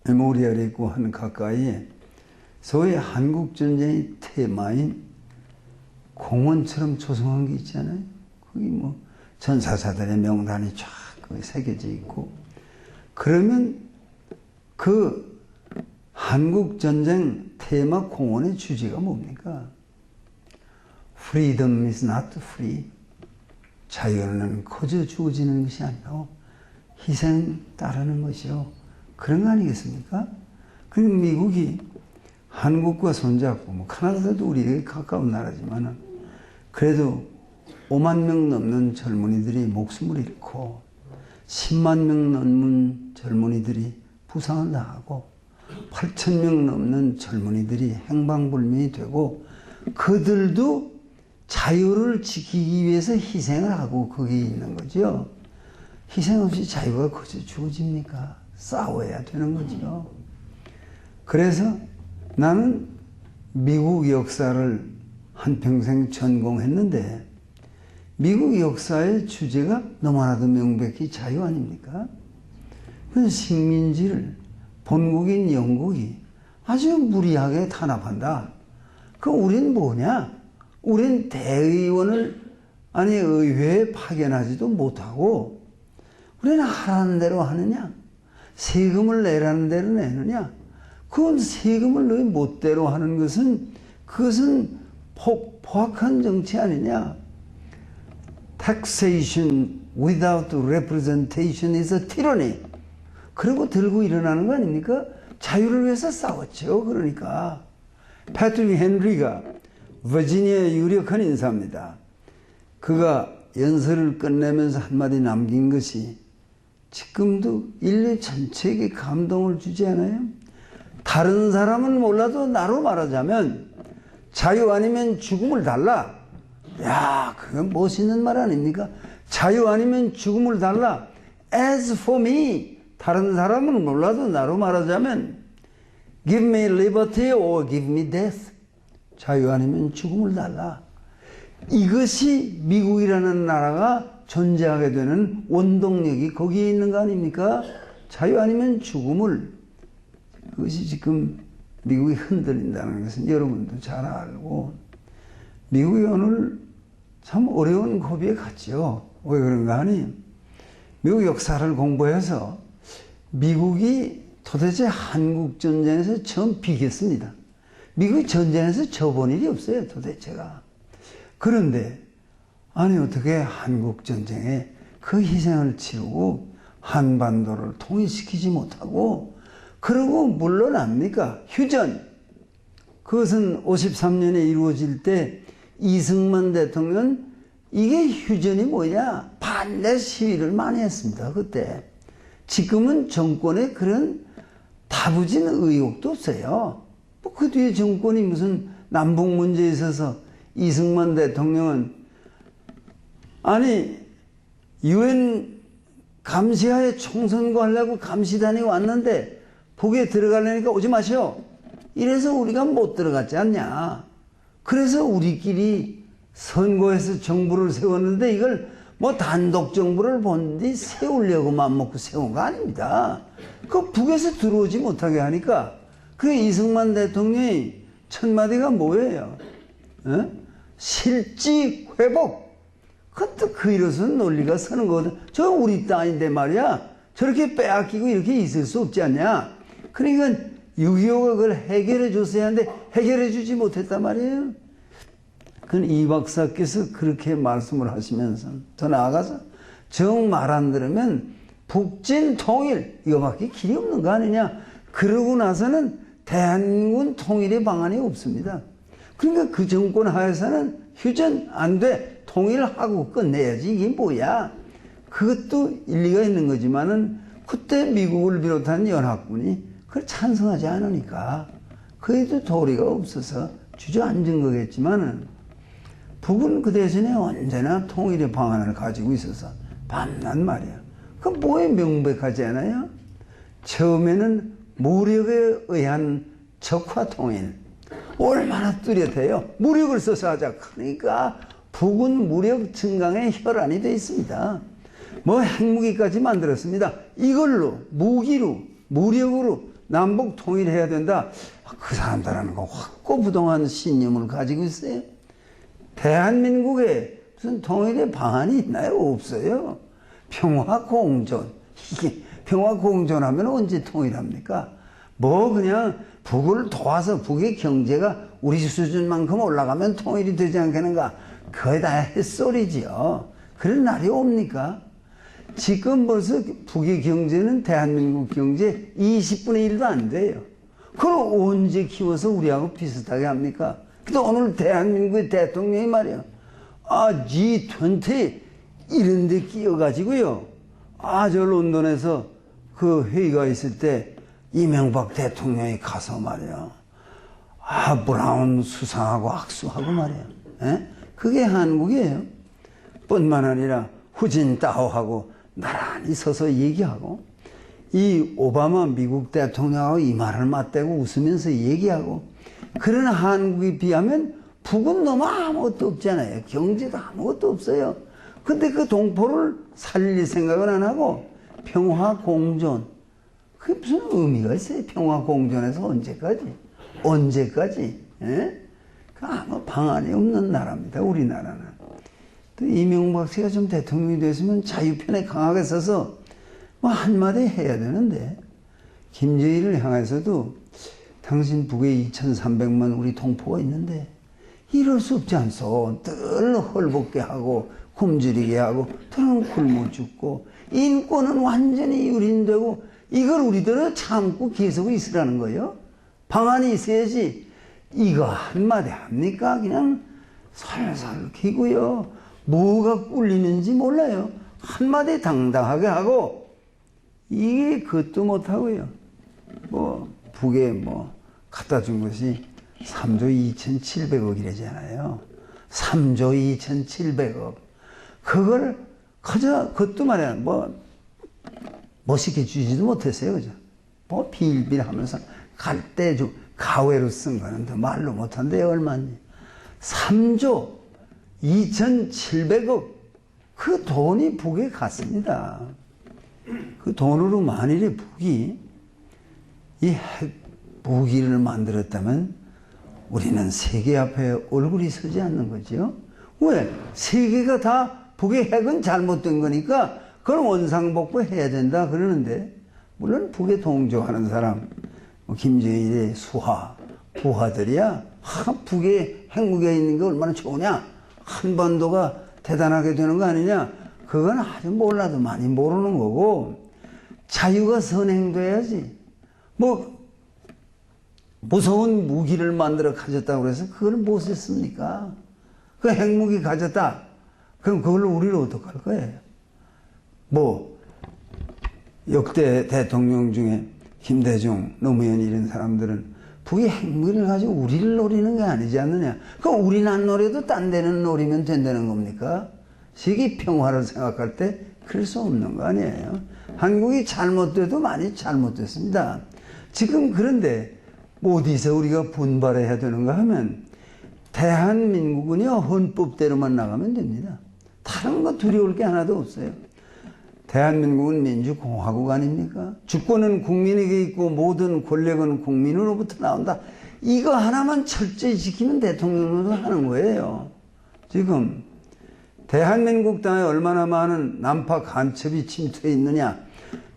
메모리얼이 있고 한 가까이에 소위 한국전쟁의 테마인 공원처럼 조성한 게 있잖아요. 거기 전사자들의 명단이 쫙 새겨져 있고 그러면 그 한국전쟁 테마 공원의 주제가 뭡니까? Freedom is not free. 자유는 거저 주어지는 것이 아니라 희생 따르는 것이요. 그런 거 아니겠습니까? 그럼 미국이 한국과 손잡고 카나다도 우리에게 가까운 나라지만 그래도 5만 명 넘는 젊은이들이 목숨을 잃고 10만 명 넘는 젊은이들이 부상을 당하고 8천 명 넘는 젊은이들이 행방불명이 되고 그들도 자유를 지키기 위해서 희생을 하고 거기 있는 거죠. 희생 없이 자유가 거저 주어집니까? 싸워야 되는 거죠. 그래서 나는 미국 역사를 한평생 전공했는데 미국 역사의 주제가 너무나도 명백히 자유 아닙니까? 그 식민지를 본국인 영국이 아주 무리하게 탄압한다. 그럼 우린 뭐냐? 우린 대의원을 의회에 파견하지도 못하고 우리는 하라는 대로 하느냐? 세금을 내라는 대로 내느냐? 그건 세금을 너희 멋대로 하는 것은 그것은 포악한 정치 아니냐? taxation without representation is a tyranny. 그러고 들고 일어나는 거 아닙니까? 자유를 위해서 싸웠죠. 그러니까 패트릭 헨리가 버지니아의 유력한 인사입니다. 그가 연설을 끝내면서 한마디 남긴 것이 지금도 인류 전체에게 감동을 주지 않아요? 다른 사람은 몰라도 나로 말하자면 자유 아니면 죽음을 달라. 야, 그건 멋있는 말 아닙니까? 자유 아니면 죽음을 달라. As for me, 다른 사람은 몰라도 나로 말하자면 give me liberty or give me death. 자유 아니면 죽음을 달라. 이것이 미국이라는 나라가 존재하게 되는 원동력이 거기에 있는 거 아닙니까? 자유 아니면 죽음을. 그것이 지금 미국이 흔들린다는 것은 여러분도 잘 알고, 미국이 오늘 참 어려운 고비에 갔죠. 왜 그런가 하니 미국 역사를 공부해서 미국이 도대체 한국전쟁에서 처음 비겼습니다. 미국이 전쟁에서 져본 일이 없어요, 도대체가. 그런데 아니 어떻게 한국전쟁에 그 희생을 치르고 한반도를 통일시키지 못하고 그러고 물러납니까? 휴전. 그것은 53년에 이루어질 때 이승만 대통령 이게 휴전이 뭐냐? 반대 시위를 많이 했습니다. 그때. 지금은 정권에 그런 다부진 의혹도 없어요. 뭐 그 뒤에 정권이 무슨 남북 문제에 있어서 이승만 대통령은 아니 유엔 감시하에 총선거 하려고 감시단이 왔는데 북에 들어가려니까 오지 마시오. 이래서 우리가 못 들어갔지 않냐. 그래서 우리끼리 선거에서 정부를 세웠는데 이걸 뭐 단독 정부를 본 뒤 세우려고 맘먹고 세운 거 아닙니다. 그 북에서 들어오지 못하게 하니까 그래 이승만 대통령이 첫 마디가 뭐예요? 어? 실지 회복. 그것도 그 이로서는 논리가 서는 거거든. 저 우리 땅인데 말이야. 저렇게 빼앗기고 이렇게 있을 수 없지 않냐. 그러니까 6.25가 그걸 해결해 줬어야 하는데 해결해 주지 못했단 말이에요. 그건 이 박사께서 그렇게 말씀을 하시면서 더 나아가서 정 말 안 들으면 북진 통일 이거밖에 길이 없는 거 아니냐. 그러고 나서는 대한민국은 통일의 방안이 없습니다. 그러니까 그 정권 하에서는 휴전 안 돼. 통일하고 끝내야지. 이게 뭐야. 그것도 일리가 있는 거지만은 그때 미국을 비롯한 연합군이 그걸 찬성하지 않으니까 그에도 도리가 없어서 주저앉은 거겠지만은 북은 그 대신에 언제나 통일의 방안을 가지고 있어서 반난 말이야. 그 뭐에 명백하지 않아요? 처음에는 무력에 의한 적화 통일. 얼마나 뚜렷해요. 무력을 써서 하자. 그러니까 북은 무력 증강의 혈안이 되어 있습니다. 뭐 핵무기까지 만들었습니다. 이걸로 무기로 무력으로 남북 통일해야 된다. 그 사람들은 거 확고부동한 신념을 가지고 있어요. 대한민국에 무슨 통일의 방안이 있나요? 없어요. 평화공존. 이게 평화공존하면 언제 통일합니까? 뭐 그냥 북을 도와서 북의 경제가 우리 수준만큼 올라가면 통일이 되지 않겠는가? 그게 다 햇소리지요. 그런 날이 옵니까? 지금 벌써 북의 경제는 대한민국 경제 20분의 1도 안 돼요. 그걸 언제 키워서 우리하고 비슷하게 합니까? 근데 오늘 대한민국의 대통령이 말이야. G20 이런 데 끼어가지고요. 저 런던에서 그 회의가 있을 때 이명박 대통령이 가서 말이야. 브라운 수상하고 악수하고 말이야. 에? 그게 한국이에요. 뿐만 아니라 후진타오하고 나란히 서서 얘기하고 이 오바마 미국 대통령하고 이마를 맞대고 웃으면서 얘기하고 그런 한국에 비하면 북은 너무 아무것도 없잖아요. 경제도 아무것도 없어요. 근데 그 동포를 살릴 생각은 안 하고 평화공존. 그게 무슨 의미가 있어요? 평화공존에서 언제까지? 예? 그 아무 방안이 없는 나라입니다. 우리나라는. 또 이명박 씨가 좀 대통령이 됐으면 자유편에 강하게 서서 뭐 한마디 해야 되는데 김정일을 향해서도 당신 북에 2,300만 우리 동포가 있는데 이럴 수 없지 않소. 늘 헐벗게 하고 굶주리게 하고 더는 굶어 죽고 인권은 완전히 유린되고 이걸 우리들은 참고 계속 있으라는 거예요. 방안이 있어야지. 이거 한마디 합니까? 그냥 살살 기고요. 뭐가 꿀리는지 몰라요. 한마디 당당하게 하고 이게 그것도 못하고요. 뭐 북에 뭐 갖다 준 것이 3조 2,700억이라잖아요. 3조 2,700억. 그걸 그저 그것도 말이야 뭐 멋있게 주지도 못했어요. 그죠? 뭐 빌빌하면서 갈 때 좀 가외로 쓴 거는 더 말로 못한데 얼마니? 3조 2,700억. 그 돈이 북에 갔습니다. 그 돈으로 만일에 북이 이 핵 무기를 만들었다면 우리는 세계 앞에 얼굴이 서지 않는 거죠. 왜? 세계가 다 북의 핵은 잘못된 거니까 그걸 원상복구해야 된다 그러는데 물론 북에 동조하는 사람 김정일의 수하, 부하들이야 북에 핵무기가 있는 게 얼마나 좋으냐 한반도가 대단하게 되는 거 아니냐 그건 아주 몰라도 많이 모르는 거고 자유가 선행돼야지 뭐 무서운 무기를 만들어 가졌다고 해서 그걸 못 했습니까? 그 핵무기 가졌다. 그럼 그걸로 우리를 어떡할 거예요? 뭐 역대 대통령 중에 김대중, 노무현 이런 사람들은 북이 핵무기를 가지고 우리를 노리는 게 아니지 않느냐. 그럼 우리는 안 노려도 딴 데는 노리면 된다는 겁니까? 세계 평화를 생각할 때 그럴 수 없는 거 아니에요. 한국이 잘못돼도 많이 잘못됐습니다. 지금 그런데 어디서 우리가 분발해야 되는가 하면 대한민국은요 헌법대로만 나가면 됩니다. 다른 거 두려울 게 하나도 없어요. 대한민국은 민주공화국 아닙니까? 주권은 국민에게 있고 모든 권력은 국민으로부터 나온다. 이거 하나만 철저히 지키면 대통령으로 하는 거예요. 지금 대한민국 땅에 얼마나 많은 난파 간첩이 침투해 있느냐.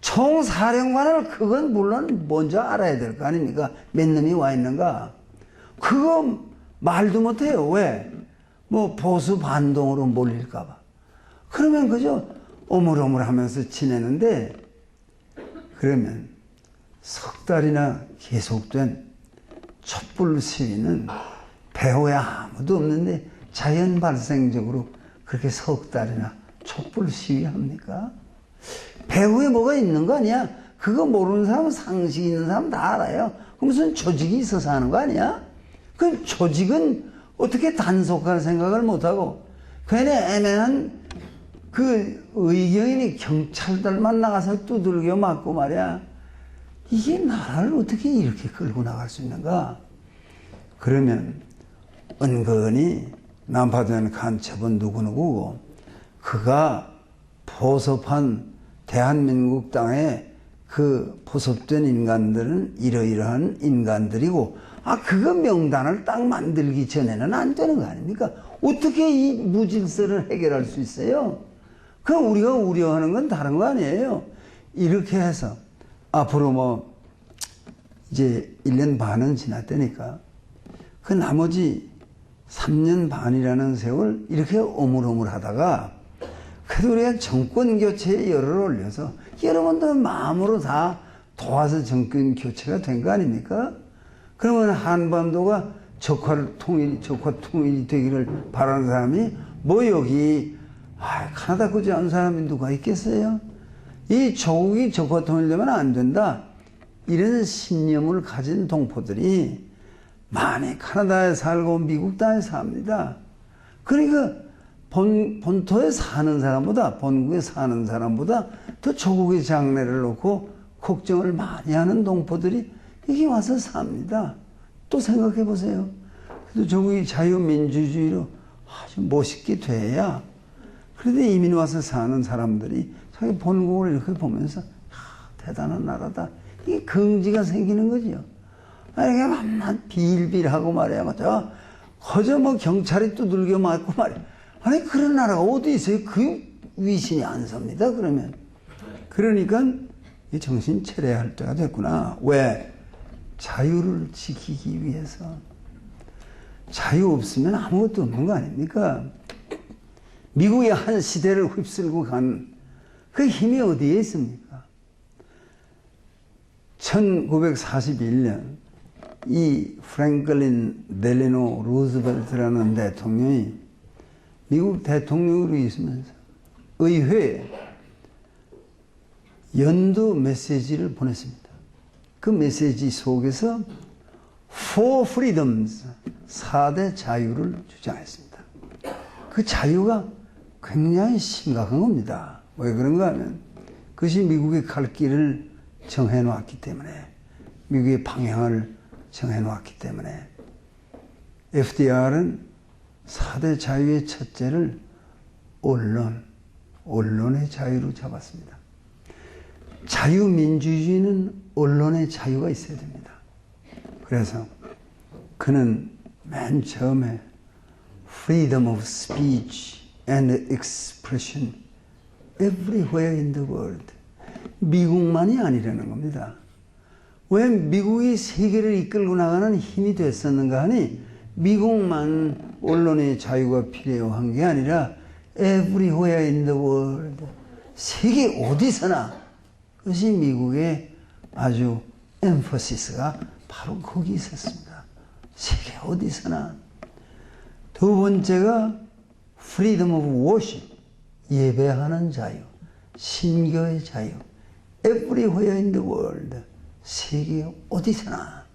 총사령관을 그건 물론 먼저 알아야 될 거 아닙니까? 몇 놈이 와 있는가. 그거 말도 못해요. 왜? 뭐 보수 반동으로 몰릴까 봐. 그러면 그저 오물오물하면서 지내는데 그러면 석 달이나 계속된 촛불 시위는 배후에 아무도 없는데 자연 발생적으로 그렇게 석 달이나 촛불 시위합니까? 배후에 뭐가 있는 거 아니야? 그거 모르는 사람은 상식 있는 사람 다 알아요. 그 무슨 조직이 있어서 하는 거 아니야? 그 조직은 어떻게 단속할 생각을 못하고 괜히 애매한 그 의경인이 경찰들만 나가서 두들겨 맞고 말이야. 이게 나라를 어떻게 이렇게 끌고 나갈 수 있는가? 그러면 은근히 난파된 간첩은 누구누구고 그가 포섭한 대한민국 땅에 그 포섭된 인간들은 이러이러한 인간들이고 그거 명단을 딱 만들기 전에는 안 되는 거 아닙니까? 어떻게 이 무질서를 해결할 수 있어요? 그럼 우리가 우려하는 건 다른 거 아니에요? 이렇게 해서 앞으로 뭐 이제 1년 반은 지났다니까 그 나머지 3년 반이라는 세월 이렇게 오물오물 하다가 그래도 우리가 정권 교체에 열을 올려서 여러분들 마음으로 다 도와서 정권 교체가 된 거 아닙니까? 그러면 한반도가 적화 통일이 되기를 바라는 사람이 뭐 여기 카나다 거지 않은 사람이 누가 있겠어요? 이 조국이 적화 통일되면 안 된다. 이런 신념을 가진 동포들이 많이 카나다에 살고 미국 땅에 삽니다. 그러니까 본토에 사는 사람보다 본국에 사는 사람보다 더 조국의 장래를 놓고 걱정을 많이 하는 동포들이 여기 와서 삽니다. 또 생각해 보세요. 그래도 조국이 자유민주주의로 아주 멋있게 돼야 그래도 이민 와서 사는 사람들이 자기 본국을 이렇게 보면서 대단한 나라다. 이게 긍지가 생기는 거죠. 이렇게 만만 빌빌하고 말이야. 거저 뭐 경찰이 두들겨 맞고 말이야. 아니 그런 나라가 어디 있어요? 그 위신이 안 섭니다. 그러면 그러니까 이 정신 차려야 할 때가 됐구나. 왜? 자유를 지키기 위해서. 자유 없으면 아무것도 없는 거 아닙니까? 미국의 한 시대를 휩쓸고 간 그 힘이 어디에 있습니까? 1941년 이 프랭클린 델리노 루즈벨트라는 대통령이 미국 대통령으로 있으면서 의회에 연두 메시지를 보냈습니다. 그 메시지 속에서 Four Freedoms, 4대 자유를 주장했습니다. 그 자유가 굉장히 심각한 겁니다. 왜 그런가 하면 그것이 미국의 갈 길을 정해놓았기 때문에, 미국의 방향을 정해놓았기 때문에 FDR은 4대 자유의 첫째를 언론의 자유로 잡았습니다. 자유민주주의는 언론의 자유가 있어야 됩니다. 그래서 그는 맨 처음에 freedom of speech and expression everywhere in the world, 미국만이 아니라는 겁니다. 왜 미국이 세계를 이끌고 나가는 힘이 됐었는가 하니 미국만 언론의 자유가 필요한 게 아니라 everywhere in the world, 세계 어디서나, 그것이 미국의 아주 엠퍼시스가 바로 거기 있었습니다. 세계 어디서나. 두 번째가 freedom of worship, 예배하는 자유, 신교의 자유, everywhere in the world, 세계 어디서나.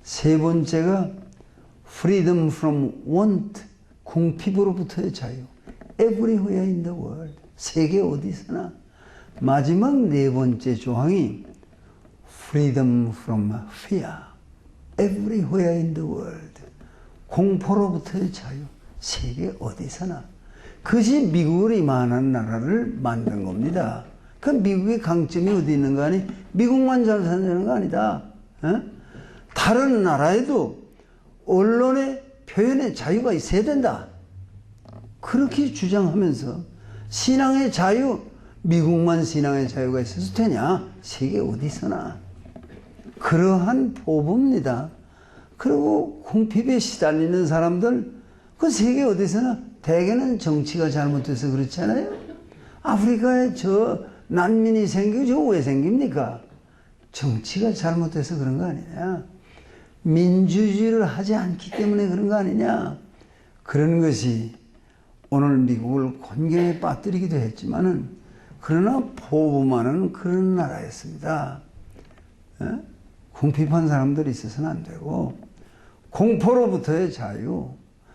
세 번째가 freedom from want, 궁핍으로부터의 자유, everywhere in the world, 세계 어디서나. 마지막 네 번째 조항이 freedom from fear, everywhere in the world, 공포로부터의 자유, 세계 어디서나. 그것이 미국을 이만한 나라를 만든 겁니다. 그 미국의 강점이 어디 있는가 하니 미국만 잘 사는 거 아니다. 다른 나라에도 언론의 표현의 자유가 있어야 된다. 그렇게 주장하면서 신앙의 자유, 미국만 신앙의 자유가 있어서 되냐? 세계 어디서나. 그러한 포부입니다. 그리고 궁핍에 시달리는 사람들, 그 세계 어디서나 대개는 정치가 잘못돼서 그렇잖아요. 아프리카에 저 난민이 생기고 저 왜 생깁니까? 정치가 잘못돼서 그런 거 아니냐? 민주주의를 하지 않기 때문에 그런 거 아니냐? 그런 것이 오늘 미국을 곤경에 빠뜨리기도 했지만은, 그러나 포부만은 그런 나라였습니다. 궁핍한 사람들이 있어서는 안 되고, 공포로부터의 자유,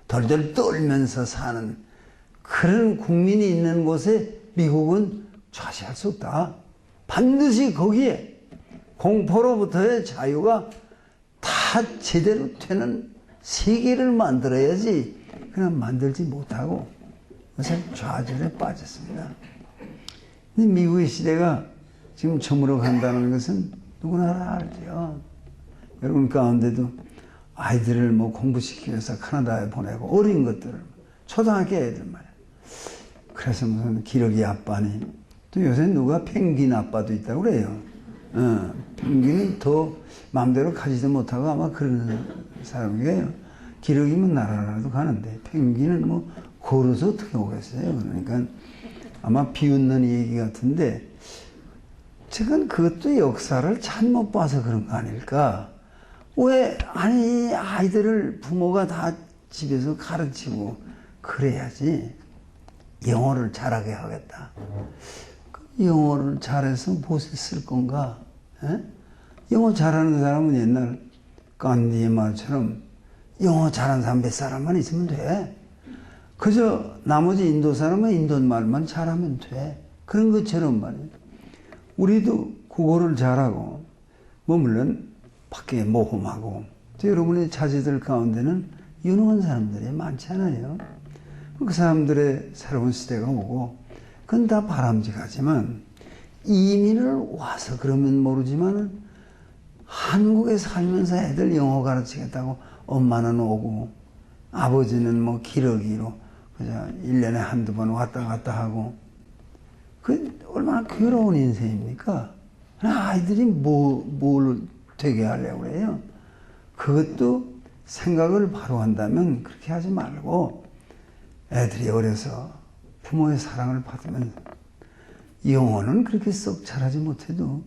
덜덜 떨면서 사는 그런 국민이 있는 곳에 미국은 좌시할 수 없다. 반드시 거기에 공포로부터의 자유가 다 제대로 되는 세계를 만들어야지, 그냥 만들지 못하고 그래서 좌절에 빠졌습니다. 근데 미국의 시대가 지금 저물어 간다는 것은 누구나 알죠. 여러분 가운데도 아이들을 뭐 공부시키기 위해서 카나다에 보내고, 어린 것들을, 초등학교 애들 말이야. 그래서 무슨 기러기 아빠니, 또 요새 누가 펭귄 아빠도 있다고 그래요. 펭귄은 더 마음대로 가지도 못하고 아마 그런 사람이에요. 기러기면 나라라도 가는데 펭귄은 뭐 걸어서 어떻게 오겠어요. 그러니까 아마 비웃는 얘기 같은데, 제가 그것도 역사를 잘못 봐서 그런 거 아닐까. 왜, 아니, 아이들을 부모가 다 집에서 가르치고 그래야지. 영어를 잘하게 하겠다. 영어를 잘해서 무엇에 쓸 건가? 에? 영어 잘하는 사람은 옛날 간디의 말처럼 영어 잘하는 사람 몇 사람만 있으면 돼. 그저 나머지 인도 사람은 인도 말만 잘하면 돼. 그런 것처럼 말이에요. 우리도 국어를 잘하고, 뭐 물론 밖에 모험하고, 또 여러분의 자제들 가운데는 유능한 사람들이 많잖아요. 그 사람들의 새로운 시대가 오고, 그건 다 바람직하지만, 이민을 와서 그러면 모르지만 한국에 살면서 애들 영어 가르치겠다고 엄마는 오고, 아버지는 뭐 기러기로 그저 1년에 한두 번 왔다 갔다 하고, 그 얼마나 괴로운 인생입니까? 아이들이 뭘 되게 하려고 그래요? 그것도 생각을 바로 한다면 그렇게 하지 말고, 애들이 어려서 부모의 사랑을 받으면 영혼은 그렇게 썩 잘하지 못해도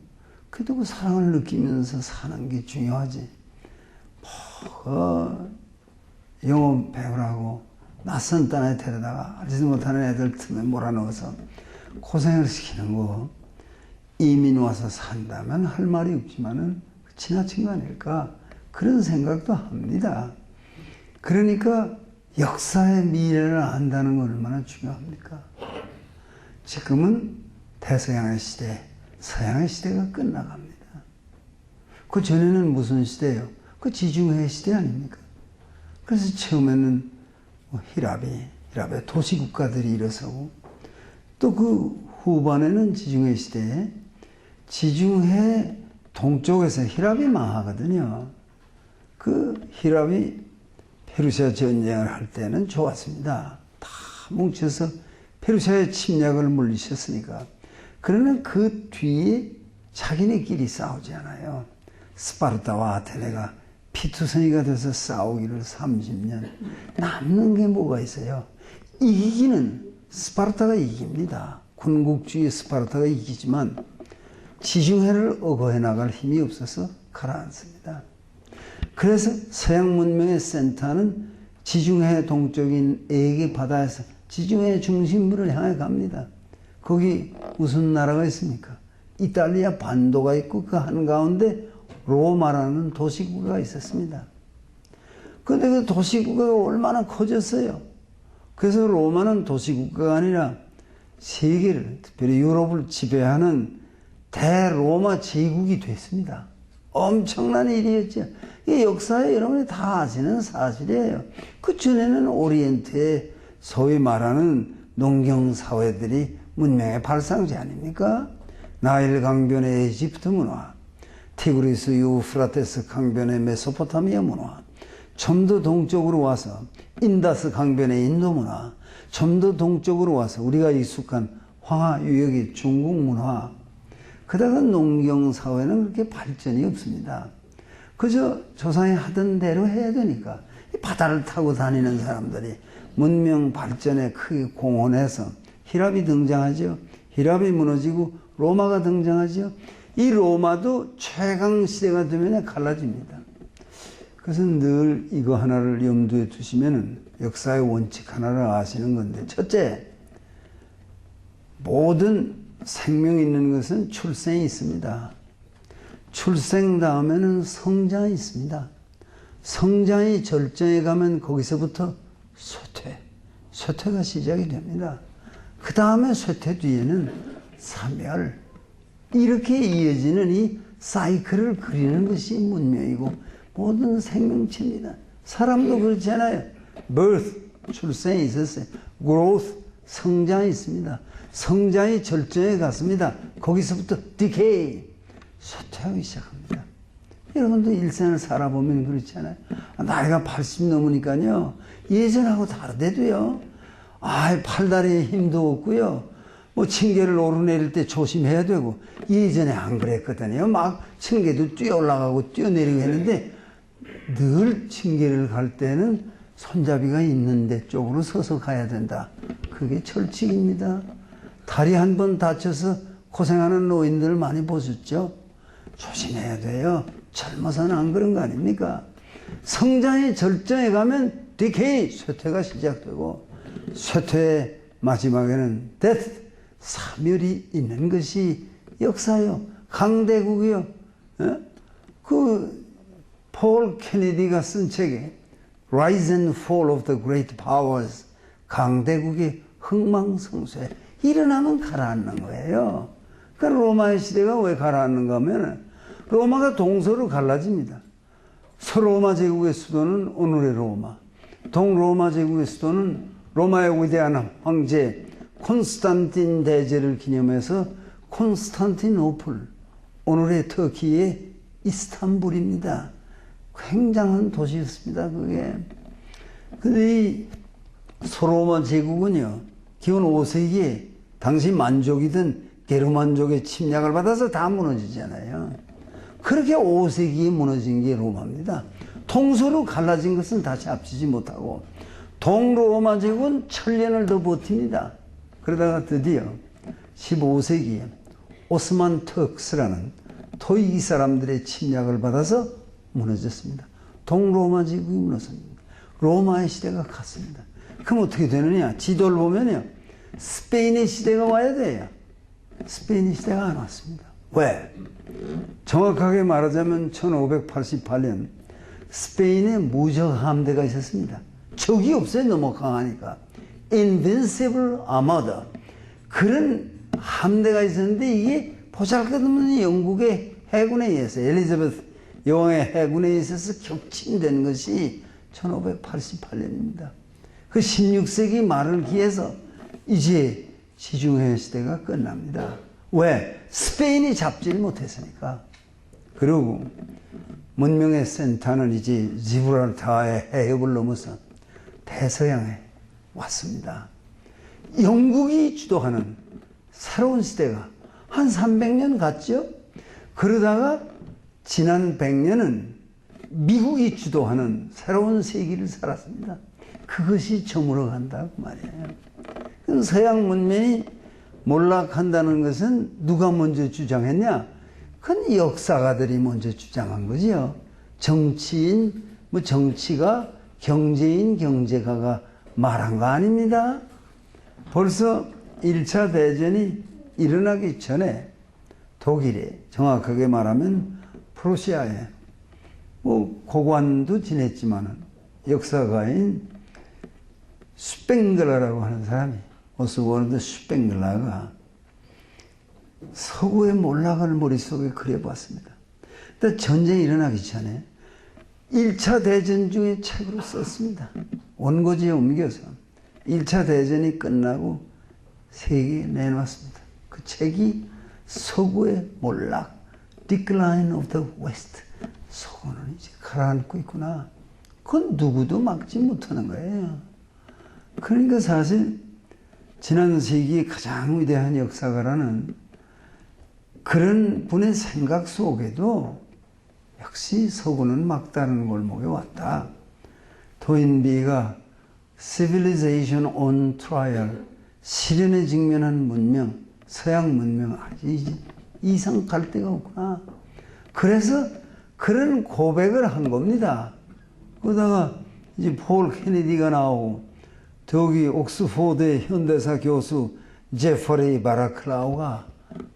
그래도 그 사랑을 느끼면서 사는 게 중요하지. 영어 배우라고 낯선 땅에 데려다가 알지도 못하는 애들 틈에 몰아넣어서 고생을 시키는 거 이민 와서 산다면 할 말이 없지만은 지나친 거 아닐까 그런 생각도 합니다. 그러니까 역사의 미래를 안다는 건 얼마나 중요합니까? 지금은 대서양의 시대, 서양의 시대가 끝나갑니다. 그 전에는 무슨 시대예요? 그 지중해 시대 아닙니까? 그래서 처음에는 히랍의 도시국가들이 일어서고 또 그 후반에는 지중해 시대에 지중해 동쪽에서 히랍이 망하거든요. 그 히랍이 페르시아 전쟁을 할 때는 좋았습니다. 다 뭉쳐서 페르시아의 침략을 물리쳤으니까. 그러나 그 뒤에 자기네끼리 싸우지 않아요. 스파르타와 아테네가 피투성이가 돼서 싸우기를 30년. 남는 게 뭐가 있어요? 이기기는 스파르타가 이깁니다. 군국주의 스파르타가 이기지만 지중해를 억어해 나갈 힘이 없어서 가라앉습니다. 그래서 서양 문명의 센터는 지중해 동쪽인 에게 바다에서 지중해 중심부를 향해 갑니다. 거기 무슨 나라가 있습니까? 이탈리아 반도가 있고 그 한가운데 로마라는 도시국가가 있었습니다. 그런데 그 도시국가가 얼마나 커졌어요. 그래서 로마는 도시국가가 아니라 세계를, 특별히 유럽을 지배하는 대로마 제국이 됐습니다. 엄청난 일이었죠. 이 역사에 여러분이 다 아시는 사실이에요. 그 전에는 오리엔트의 소위 말하는 농경사회들이 문명의 발상지 아닙니까? 나일 강변의 에집트 문화, 티그리스 유프라테스 강변의 메소포타미아 문화, 좀 더 동쪽으로 와서 인다스 강변의 인도 문화, 좀 더 동쪽으로 와서 우리가 익숙한 황하 유역의 중국 문화, 그다가 농경사회는 그렇게 발전이 없습니다. 그저 조상이 하던 대로 해야 되니까 바다를 타고 다니는 사람들이 문명 발전에 크게 공헌해서 히랍이 등장하죠. 히랍이 무너지고 로마가 등장하죠. 이 로마도 최강 시대가 되면 갈라집니다. 그래서 늘 이거 하나를 염두에 두시면은 역사의 원칙 하나를 아시는 건데, 첫째, 모든 생명이 있는 것은 출생이 있습니다. 출생 다음에는 성장이 있습니다. 성장이 절정에 가면 거기서부터 쇠퇴가 시작이 됩니다. 그 다음에 쇠퇴 뒤에는 사멸, 이렇게 이어지는 이 사이클을 그리는 것이 문명이고 모든 생명체입니다. 사람도 그렇잖아요. birth, 출생이 있었어요. growth, 성장이 있습니다. 성장이 절정에 갔습니다. 거기서부터 decay, 쇠퇴하기 시작합니다. 여러분도 일생을 살아보면 그렇잖아요. 나이가 80 넘으니까요, 예전하고 다르대도요, 팔다리에 힘도 없고요, 뭐 층계를 오르내릴 때 조심해야 되고, 예전에 안 그랬거든요. 막 층계도 뛰어 올라가고 뛰어내리고 했는데, 늘 층계를 갈 때는 손잡이가 있는 데 쪽으로 서서 가야 된다. 그게 철칙입니다. 다리 한 번 다쳐서 고생하는 노인들 많이 보셨죠? 조심해야 돼요. 젊어서는 안 그런 거 아닙니까? 성장의 절정에 가면 decay, 쇠퇴가 시작되고, 쇠퇴의 마지막에는 death, 사멸이 있는 것이 역사요. 강대국이요. 폴 케네디가 쓴 책에 Rise and Fall of the Great Powers, 강대국의 흥망성쇠, 일어나면 가라앉는 거예요. 그러니까 로마의 시대가 왜 가라앉는가 하면 로마가 동서로 갈라집니다. 서로마 제국의 수도는 오늘의 로마, 동로마 제국의 수도는 로마의 위대한 황제 콘스탄틴 대제를 기념해서 콘스탄티노플, 오늘의 터키의 이스탄불입니다. 굉장한 도시였습니다, 그게. 근데 이 소로마 제국은요, 기원 5세기에 당시 만족이던 게르만족의 침략을 받아서 다 무너지잖아요. 그렇게 5세기에 무너진 게 로마입니다. 동서로 갈라진 것은 다시 합치지 못하고, 동로마 제국은 천년을 더 버팁니다. 그러다가 드디어 15세기에 오스만 터크스라는 토이 사람들의 침략을 받아서 무너졌습니다. 동로마 제국이 무너졌습니다. 로마의 시대가 갔습니다. 그럼 어떻게 되느냐? 지도를 보면요. 스페인의 시대가 와야 돼요. 스페인의 시대가 안 왔습니다. 왜? 정확하게 말하자면 1588년 스페인에 무적 함대가 있었습니다. 적이 없어요. 너무 강하니까. Invincible Armada. 그런 함대가 있었는데 이게 보잘것없는 영국의 해군에 의해서 엘리자베스 여왕의 해군에 의해서 격침된 것이 1588년입니다. 그 16세기 말을 기해서 이제 지중해 시대가 끝납니다. 왜? 스페인이 잡지를 못했으니까. 그리고 문명의 센터는 이제 지브랄타의 해협을 넘어서 대서양에 왔습니다. 영국이 주도하는 새로운 시대가 한 300년 갔죠? 그러다가 지난 100년은 미국이 주도하는 새로운 세기를 살았습니다. 그것이 저물어 간다고 말이에요. 서양 문명이 몰락한다는 것은 누가 먼저 주장했냐? 그건 역사가들이 먼저 주장한 거죠. 정치인, 정치가, 경제인, 경제가가 말한 거 아닙니다. 벌써 1차 대전이 일어나기 전에 독일에, 정확하게 말하면 프로시아에 고관도 지냈지만은 역사가인 슈팽글러라고 하는 사람이, 오스월드 슈팽글러가 서구의 몰락을 머릿속에 그려봤습니다. 근데 전쟁이 일어나기 전에 1차 대전 중에 책으로 썼습니다. 원고지에 옮겨서 1차 대전이 끝나고 세계에 내놨습니다. 그 책이 서구의 몰락, Decline of the West. 서구는 이제 가라앉고 있구나. 그건 누구도 막지 못하는 거예요. 그러니까 사실 지난 세기 가장 위대한 역사가라는 그런 분의 생각 속에도 역시 서구는 막다른 골목에 왔다. 토인비가 Civilization on Trial, 시련에 직면한 문명, 서양 문명 아직 이상 갈 데가 없구나. 그래서 그런 고백을 한 겁니다. 그러다가 이제 폴 케네디가 나오고 저기 옥스포드의 현대사 교수 제퍼리 바라클라우가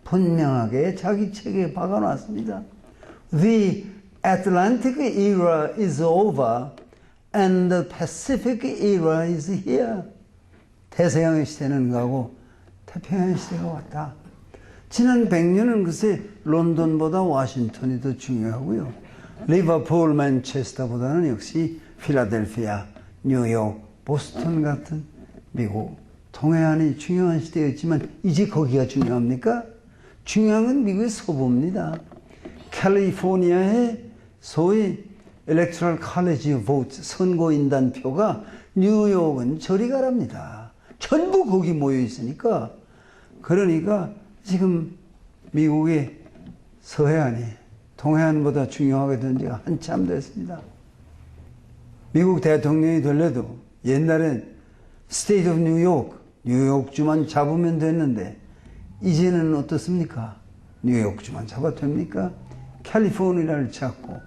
분명하게 자기 책에 박아놨습니다. The Atlantic era is over and the Pacific era is here. 대서양의 시대는 가고 태평양의 시대가 왔다. 지난 100년은 글쎄 런던보다 워싱턴이 더 중요하고요. 리버풀, 맨체스터보다는 역시 필라델피아, 뉴욕, 보스턴 같은 미국, 동해안이 중요한 시대였지만 이제 거기가 중요합니까? 중요한 건 미국의 서부입니다. 캘리포니아의 소위 Electoral College Vote, 선거인단표가 뉴욕은 저리 가랍니다. 전부 거기 모여 있으니까. 그러니까 지금 미국의 서해안이 동해안보다 중요하게 된 지가 한참 됐습니다. 미국 대통령이 되려도 옛날엔 스테이트 오브 뉴욕, 뉴욕주만 잡으면 됐는데 이제는 어떻습니까? 뉴욕주만 잡아도 됩니까? 캘리포니아를 잡고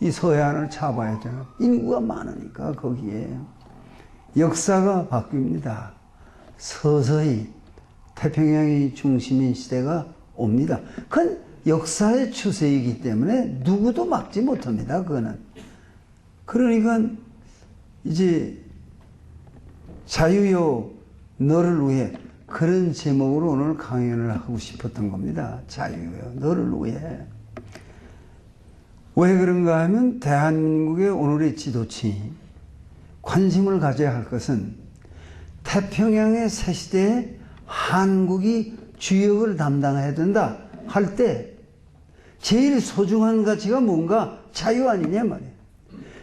이 서해안을 잡아야 돼요. 인구가 많으니까 거기에. 역사가 바뀝니다. 서서히 태평양이 중심인 시대가 옵니다. 그건 역사의 추세이기 때문에 누구도 막지 못합니다. 그거는. 그러니까 이제 자유요 너를 위해 그런 제목으로 오늘 강연을 하고 싶었던 겁니다. 자유요 너를 위해. 왜 그런가 하면 대한민국의 오늘의 지도층이 관심을 가져야 할 것은 태평양의 새 시대에 한국이 주역을 담당해야 된다 할 때 제일 소중한 가치가 뭔가? 자유 아니냐 말이에요.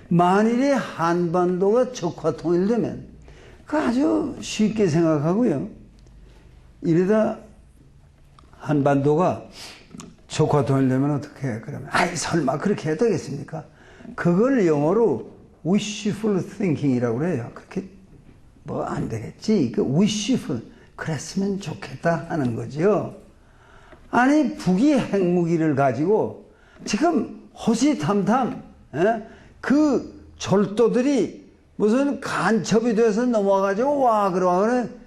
만일에 한반도가 적화 통일되면 그 아주 쉽게 생각하고요. 이러다 한반도가 적화 통일되면 어떻게 해? 그러면 설마 그렇게 해야 되겠습니까? 그걸 영어로 wishful thinking이라고 그래요. 그렇게 뭐 안 되겠지. 그 wishful, 그랬으면 좋겠다 하는 거죠. 아니, 북이 핵무기를 가지고 지금 호시탐탐, 그 절도들이 무슨 간첩이 돼서 넘어가가지고 와 그러면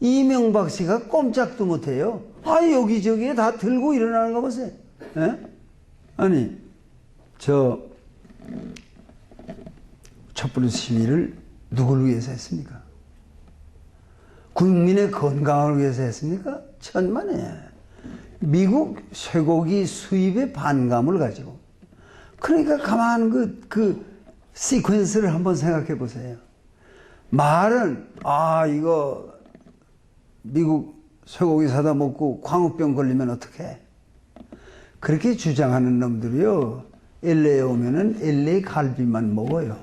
이명박 씨가 꼼짝도 못해요. 아, 여기저기에 다 들고 일어나는 거 보세요. 아니, 저 촛불 시위를 누굴 위해서 했습니까? 국민의 건강을 위해서 했습니까? 천만에. 미국 쇠고기 수입의 반감을 가지고. 그러니까 가만 그 시퀀스를 한번 생각해 보세요. 말은, 이거 미국 쇠고기 사다 먹고 광우병 걸리면 어떡해? 그렇게 주장하는 놈들이요, LA에 오면은 LA 갈비만 먹어요.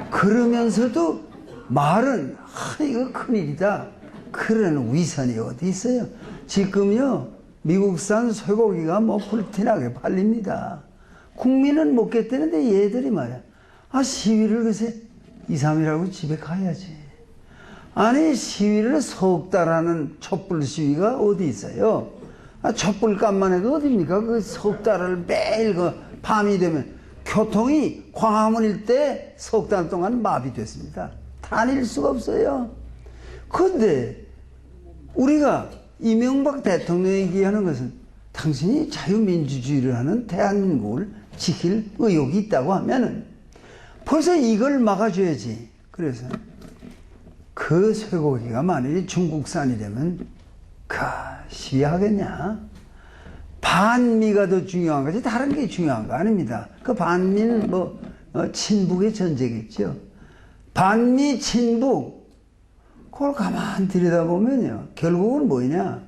그러면서도 말은, 이거 큰일이다. 그런 위선이 어디 있어요? 지금요, 미국산 쇠고기가 뭐 불티나게 팔립니다. 국민은 먹겠다는데 얘들이 말이야. 시위를 글쎄 2, 3일하고 집에 가야지. 아니, 시위를 석 달 하는 촛불 시위가 어디 있어요? 촛불값만 해도 어딥니까? 그 석 달을 매일 밤이 되면 교통이 광화문 일대 석 달 동안 마비됐습니다. 다닐 수가 없어요. 그런데 우리가 이명박 대통령이 얘기하는 것은 당신이 자유민주주의를 하는 대한민국을 지킬 의욕이 있다고 하면은 벌써 이걸 막아줘야지. 그래서 그 쇠고기가 만일에 중국산이라면 시위하겠냐? 반미가 더 중요한 거지 다른 게 중요한 거 아닙니다. 그 반미는 친북의 전제겠죠. 반미 친북 그걸 가만 들여다보면요, 결국은 뭐냐?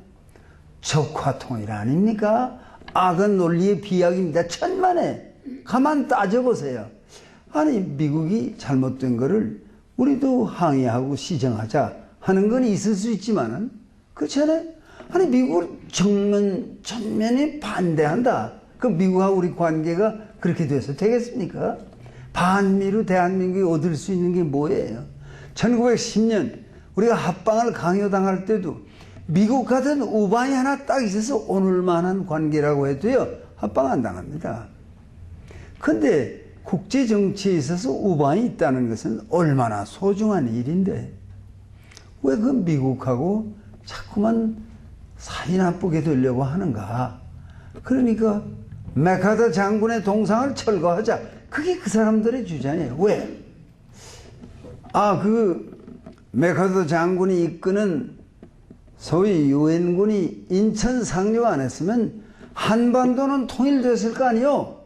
적화통일 아닙니까? 악은 논리의 비약입니다. 천만에. 가만 따져보세요. 아니, 미국이 잘못된 거를 우리도 항의하고 시정하자 하는 건 있을 수 있지만은, 그렇잖아요? 아니, 미국을 전면에 반대한다. 그 미국하고 우리 관계가 그렇게 돼서 되겠습니까? 반미로 대한민국이 얻을 수 있는 게 뭐예요? 1910년 우리가 합방을 강요당할 때도 미국 같은 우방이 하나 딱 있어서 오늘만한 관계라고 해도요, 합방 안 당합니다. 근데 국제 정치에 있어서 우방이 있다는 것은 얼마나 소중한 일인데 왜 그 미국하고 자꾸만 사이 나쁘게 되려고 하는가? 그러니까 맥카더 장군의 동상을 철거하자. 그게 그 사람들의 주장이에요. 왜? 맥카더 장군이 이끄는 소위 유엔군이 인천 상륙 안 했으면 한반도는 통일됐을 거 아니요?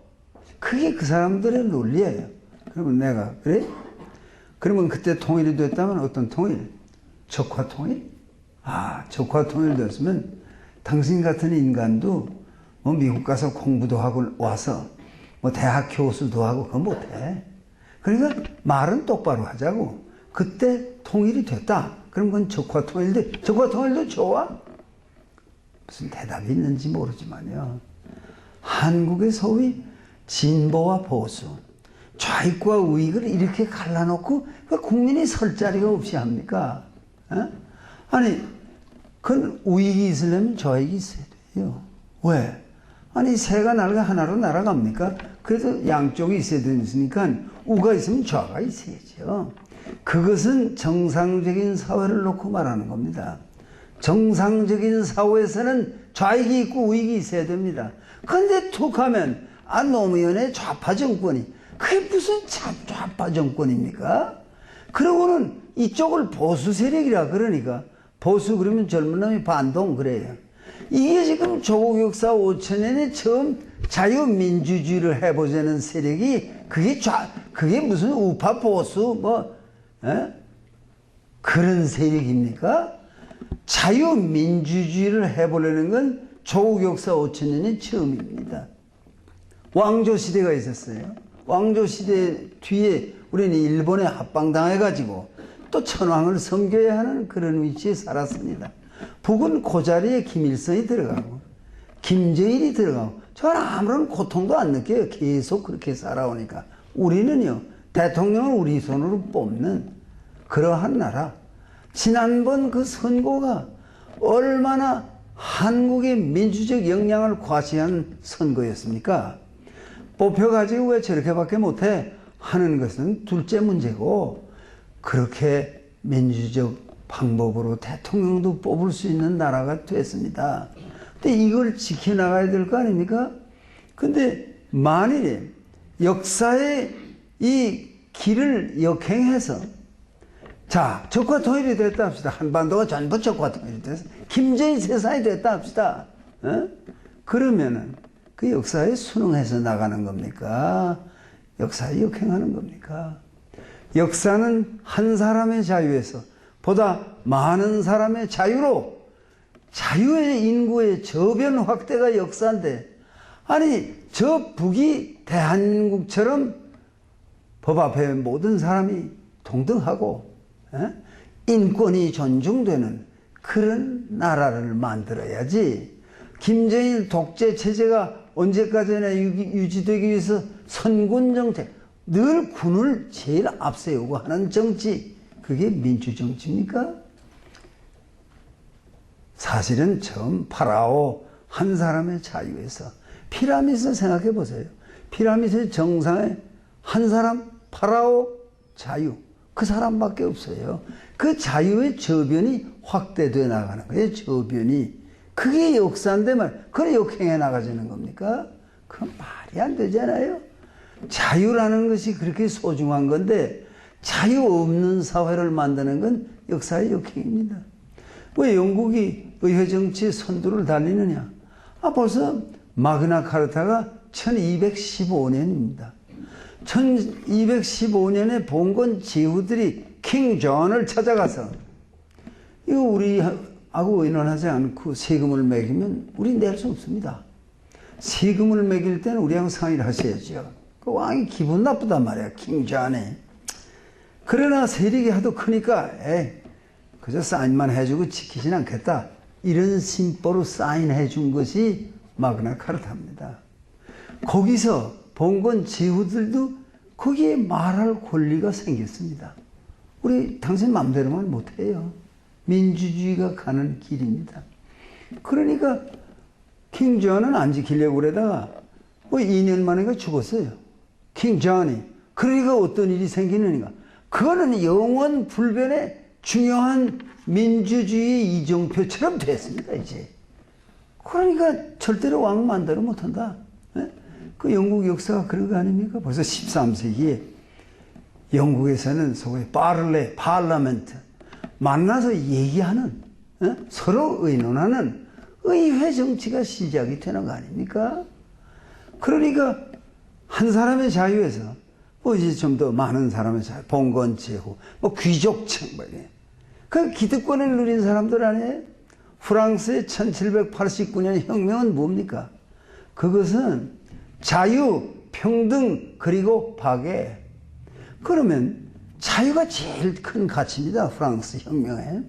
그게 그 사람들의 논리예요. 그러면 내가, 그래? 그러면 그때 통일이 됐다면 어떤 통일? 적화 통일? 적화 통일 됐으면 당신 같은 인간도 미국 가서 공부도 하고 와서 대학 교수도 하고 그거 못해. 그러니까 말은 똑바로 하자고. 그때 통일이 됐다. 그럼 그건 적화 통일도, 적화 통일도 좋아? 무슨 대답이 있는지 모르지만요. 한국의 소위 진보와 보수, 좌익과 우익을 이렇게 갈라놓고 국민이 설 자리가 없이 합니까? 아니, 그건 우익이 있으려면 좌익이 있어야 돼요. 왜? 아니, 새가 날가 하나로 날아갑니까? 그래도 양쪽이 있어야 되니까 우가 있으면 좌가 있어야죠. 그것은 정상적인 사회를 놓고 말하는 겁니다. 정상적인 사회에서는 좌익이 있고 우익이 있어야 됩니다. 그런데 툭 하면 노무현의 좌파 정권이, 그게 무슨 좌파 정권입니까? 그러고는 이쪽을 보수 세력이라 그러니까, 보수 그러면 젊은 놈이 반동 그래요. 이게 지금 조국 역사 5천년에 처음 자유민주주의를 해보자는 세력이 그게 무슨 우파 보수 그런 세력입니까? 자유민주주의를 해보려는 건 조국 역사 5천년이 처음입니다. 왕조시대가 있었어요. 왕조시대 뒤에 우리는 일본에 합방당해가지고 또 천황을 섬겨야 하는 그런 위치에 살았습니다. 북은 그 자리에 김일성이 들어가고 김정일이 들어가고 저는 아무런 고통도 안 느껴요. 계속 그렇게 살아오니까. 우리는요, 대통령을 우리 손으로 뽑는 그러한 나라. 지난번 그 선거가 얼마나 한국의 민주적 역량을 과시한 선거였습니까? 뽑혀가지고 왜 저렇게밖에 못해 하는 것은 둘째 문제고, 그렇게 민주적 방법으로 대통령도 뽑을 수 있는 나라가 됐습니다. 근데 이걸 지켜나가야 될 거 아닙니까? 근데 만일에 역사의 이 길을 역행해서, 자, 적과 통일이 됐다 합시다. 한반도가 전부 적과 통일이 됐어. 김정일 세상이 됐다 합시다. 그러면은 그 역사에 순응해서 나가는 겁니까? 역사에 역행하는 겁니까? 역사는 한 사람의 자유에서 보다 많은 사람의 자유로, 자유의 인구의 저변 확대가 역사인데, 아니 저 북이 대한민국처럼 법 앞에 모든 사람이 동등하고 인권이 존중되는 그런 나라를 만들어야지, 김정일 독재 체제가 언제까지나 유지되기 위해서 선군 정책, 늘 군을 제일 앞세우고 하는 정치, 그게 민주정치입니까? 사실은 처음 파라오 한 사람의 자유에서, 피라미드 생각해 보세요. 피라미드 정상에 한 사람, 파라오 자유, 그 사람밖에 없어요. 그 자유의 저변이 확대되어 나가는 거예요. 저변이. 그게 역사인데 그걸 역행해 나가지는 겁니까? 그건 말이 안 되잖아요. 자유라는 것이 그렇게 소중한 건데, 자유 없는 사회를 만드는 건 역사의 역행입니다. 왜 영국이 의회정치 선두를 달리느냐? 벌써 마그나 카르타가 1215년입니다. 1215년에 봉건 제후들이 킹 존을 찾아가서, 이거 우리하고 의논하지 않고 세금을 매기면 우리 낼 수 없습니다. 세금을 매길 때는 우리하고 상의를 하셔야죠. 그 왕이 기분 나쁘단 말이야, 킹 존이. 그러나 세력이 하도 크니까 그저 사인만 해주고 지키진 않겠다, 이런 심보로 사인해 준 것이 마그나 카르타입니다. 거기서 봉건 제후들도 거기에 말할 권리가 생겼습니다. 우리 당신 마음대로만 못해요. 민주주의가 가는 길입니다. 그러니까 킹 존은 안 지키려고 그러다가 2년 만에 죽었어요. 킹 존이. 그러니까 어떤 일이 생기느냐, 그거는 영원 불변의 중요한 민주주의 이정표처럼 됐습니다, 이제. 그러니까 절대로 왕 마음대로 못한다. 그 영국 역사가 그런 거 아닙니까? 벌써 13세기에 영국에서는 소위 파르라멘트, 만나서 얘기하는, 서로 의논하는 의회 정치가 시작이 되는 거 아닙니까? 그러니까 한 사람의 자유에서 이제 좀 더 많은 사람의 자유, 봉건 제후, 귀족층, 이래. 그 기득권을 누린 사람들 아니에요? 프랑스의 1789년 혁명은 뭡니까? 그것은 자유, 평등, 그리고 박애. 그러면 자유가 제일 큰 가치입니다. 프랑스 혁명에.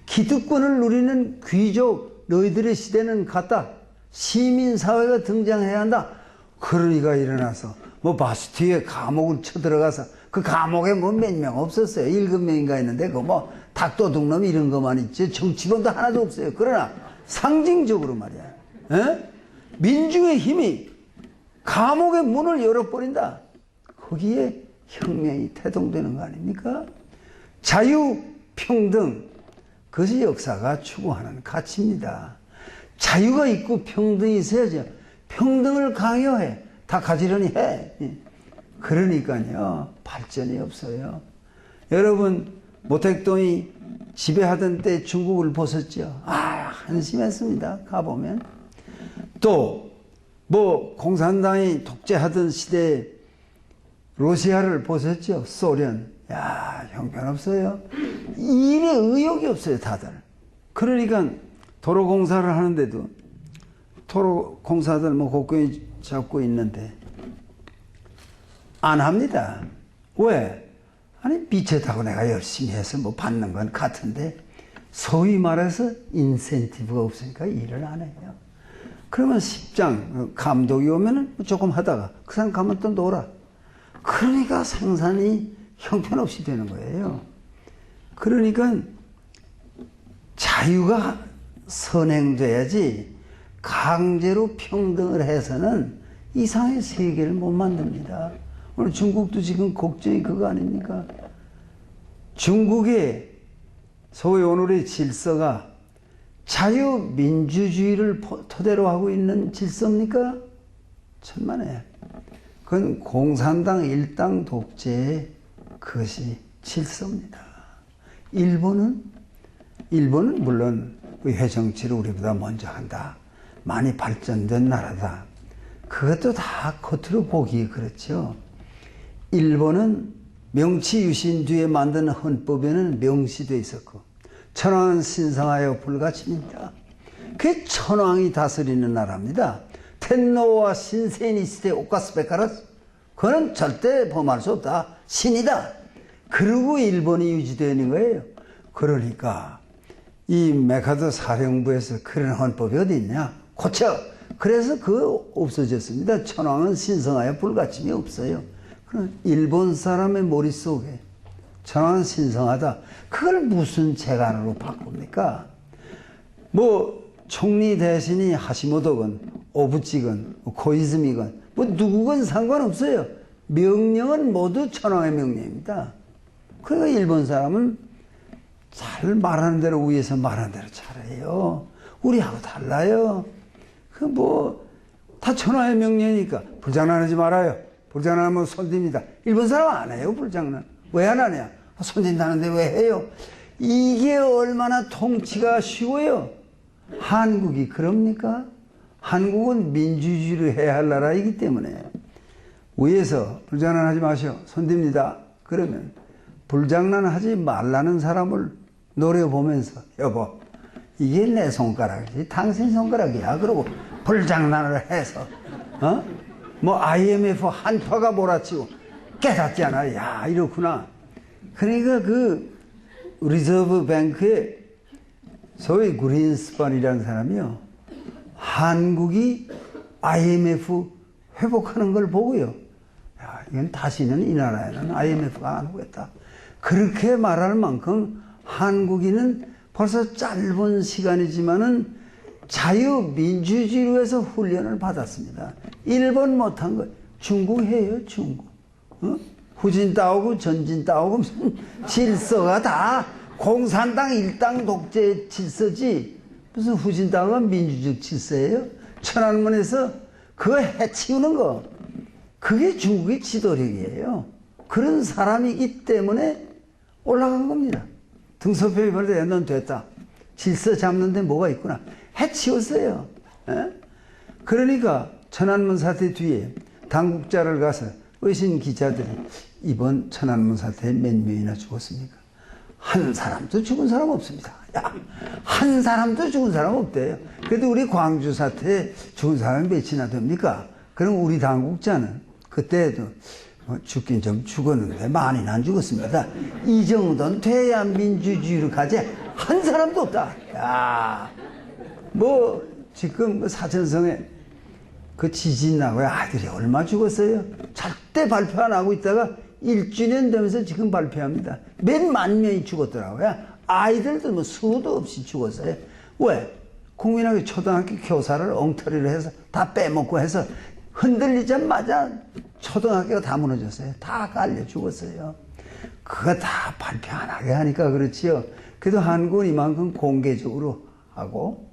기득권을 누리는 귀족, 너희들의 시대는 갔다. 시민사회가 등장해야 한다. 그러니까 일어나서 바스티에 감옥을 쳐들어가서, 그 감옥에 몇 명 없었어요. 7명인가 있는데 닭도둑놈 이런 것만 있지 정치범도 하나도 없어요. 그러나 상징적으로 말이야, 민중의 힘이 감옥의 문을 열어버린다. 거기에 혁명이 태동되는 거 아닙니까? 자유, 평등, 그것이 역사가 추구하는 가치입니다. 자유가 있고 평등이 있어야죠. 평등을 강요해, 다 가지런히 해. 그러니까요, 발전이 없어요. 여러분, 모택동이 지배하던 때 중국을 보셨죠? 한심했습니다. 가보면. 또 공산당이 독재하던 시대에 러시아를 보셨죠? 소련. 형편없어요. 일에 의욕이 없어요, 다들. 그러니까 도로공사를 하는데도 도로공사들 곡괭이 잡고 있는데 안 합니다. 왜? 미쳤다고 내가 열심히 해서 받는 건 같은데, 소위 말해서 인센티브가 없으니까 일을 안 해요. 그러면 십장 감독이 오면은 조금 하다가 그 사람 가면 또 놀아. 그러니까 생산이 형편없이 되는 거예요. 그러니까 자유가 선행돼야지 강제로 평등을 해서는 이상의 세계를 못 만듭니다. 오늘 중국도 지금 걱정이 그거 아닙니까? 중국의 소위 오늘의 질서가 자유민주주의를 토대로 하고 있는 질서입니까? 천만에. 그건 공산당 일당 독재의 그것이 질서입니다. 일본은 물론 의회 정치를 우리보다 먼저 한다. 많이 발전된 나라다. 그것도 다 겉으로 보기 그렇죠. 일본은 명치유신 뒤에 만든 헌법에는 명시되어 있었고 천황은 신성하여 불가침입니다. 그게 천황이 다스리는 나라입니다. 텐노와 신세니시대 오카스베카라스 그거는 절대 범할 수 없다. 신이다. 그리고 일본이 유지되어 있는 거예요. 그러니까 이 메카도 사령부에서 그런 헌법이 어디 있냐? 고쳐. 그래서 그거 없어졌습니다. 천황은 신성하여 불가침이 없어요. 그럼 일본 사람의 머릿속에 천황은 신성하다. 그걸 무슨 재간으로 바꿉니까? 뭐 총리 대신이 하시모토건 오부치건 고이즈미건 뭐 누구건 상관없어요. 명령은 모두 천황의 명령입니다. 그러니까 일본 사람은 잘 말하는 대로 위에서 말하는 대로 잘해요. 우리하고 달라요. 그 뭐 다 천황의 명령이니까 불장난하지 말아요. 불장난하면 손듭니다. 일본 사람 안 해요, 불장난. 왜 안 하냐? 손댄다는데 왜 해요? 이게 얼마나 통치가 쉬워요. 한국이 그럽니까? 한국은 민주주의를 해야 할 나라이기 때문에 위에서 불장난하지 마시오. 손듭니다. 그러면 불장난하지 말라는 사람을 노려보면서 여보 이게 내 손가락이지 당신 손가락이야. 그러고 불장난을 해서 뭐 IMF 한파가 몰아치고 깨닫잖아. 야 이렇구나. 그러니까 그 리저브 뱅크의 소위 그린스판이라는 사람이요. 한국이 IMF 회복하는 걸 보고요. 야, 이건 다시는 이 나라에는 IMF가 안 오겠다. 그렇게 말할 만큼 한국인은 벌써 짧은 시간이지만은 자유민주주의를 위해서 훈련을 받았습니다. 일본 못한 거 중국 해요, 중국. 후진 따오고 전진 따오고 무슨 질서가 다 공산당 일당 독재 질서지 무슨 후진 따오가 민주적 질서예요? 천안문에서 그거 해치우는 거 그게 중국의 지도력이에요. 그런 사람이기 때문에 올라간 겁니다. 등소표에 벌써 넌 됐다. 질서 잡는데 뭐가 있구나. 해치웠어요. 에? 그러니까 천안문 사태 뒤에 당국자를 가서 의신 기자들이 이번 천안문 사태에 몇 명이나 죽었습니까? 한 사람도 죽은 사람 없습니다. 야, 한 사람도 죽은 사람 없대요. 그래도 우리 광주 사태에 죽은 사람이 몇이나 됩니까? 그럼 우리 당국자는 그때도 뭐 죽긴 좀 죽었는데 많이는 안 죽었습니다. 이 정도는 돼야 민주주의를 가지 한 사람도 없다. 야, 뭐 지금 사천성에 그 지진 나고 아이들이 얼마 죽었어요? 절대 발표 안 하고 있다가 1주년 되면서 지금 발표합니다. 몇만 명이 죽었더라고요. 아이들도 뭐 수도 없이 죽었어요. 왜? 국민학교 초등학교 교사를 엉터리로 해서 다 빼먹고 해서 흔들리자마자 초등학교가 다 무너졌어요. 다 깔려 죽었어요. 그거 다 발표 안 하게 하니까 그렇지요. 그래도 한국은 이만큼 공개적으로 하고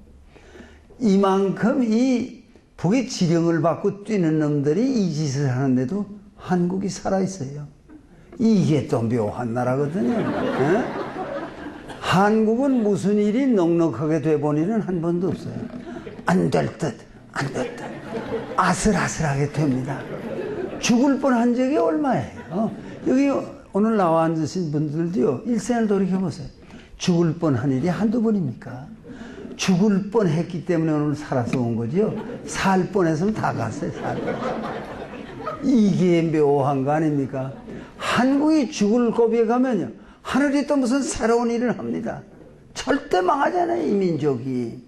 이만큼 이 북의 지령을 받고 뛰는 놈들이 이 짓을 하는데도 한국이 살아있어요. 이게 또 묘한 나라거든요. 에? 한국은 무슨 일이 넉넉하게 돼본 일은 한 번도 없어요. 안 될 듯, 안 될 듯. 아슬아슬하게 됩니다. 죽을 뻔한 적이 얼마예요. 여기 오늘 나와 앉으신 분들도요. 일생을 돌이켜보세요. 죽을 뻔한 일이 한두 번입니까? 죽을 뻔했기 때문에 오늘 살아서 온 거지요. 살 뻔했으면 다 갔어요. 살 뻔. 이게 묘한 거 아닙니까? 한국이 죽을 고비에 가면요. 하늘이 또 무슨 새로운 일을 합니다. 절대 망하잖아요. 이 민족이.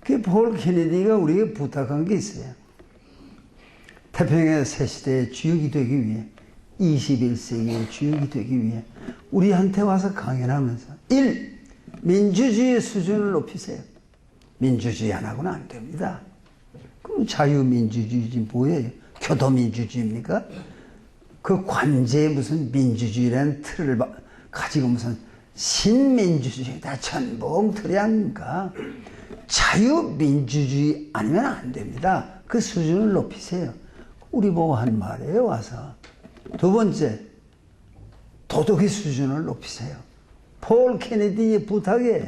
그 폴 케네디가 우리에게 부탁한 게 있어요. 태평양 새 시대의 주역이 되기 위해 21세기의 주역이 되기 위해 우리한테 와서 강연하면서 1. 민주주의 수준을 높이세요. 민주주의 안 하고는 안 됩니다. 그럼 자유민주주의지 뭐예요? 교도민주주의입니까? 그 관제에 무슨 민주주의라는 틀을 가지고 무슨 신민주주의다 전부 틀이 아닙니까? 자유민주주의 아니면 안 됩니다. 그 수준을 높이세요. 우리 보고 한 말이에요, 와서. 두 번째, 도덕의 수준을 높이세요. 폴 케네디의 부탁이에요.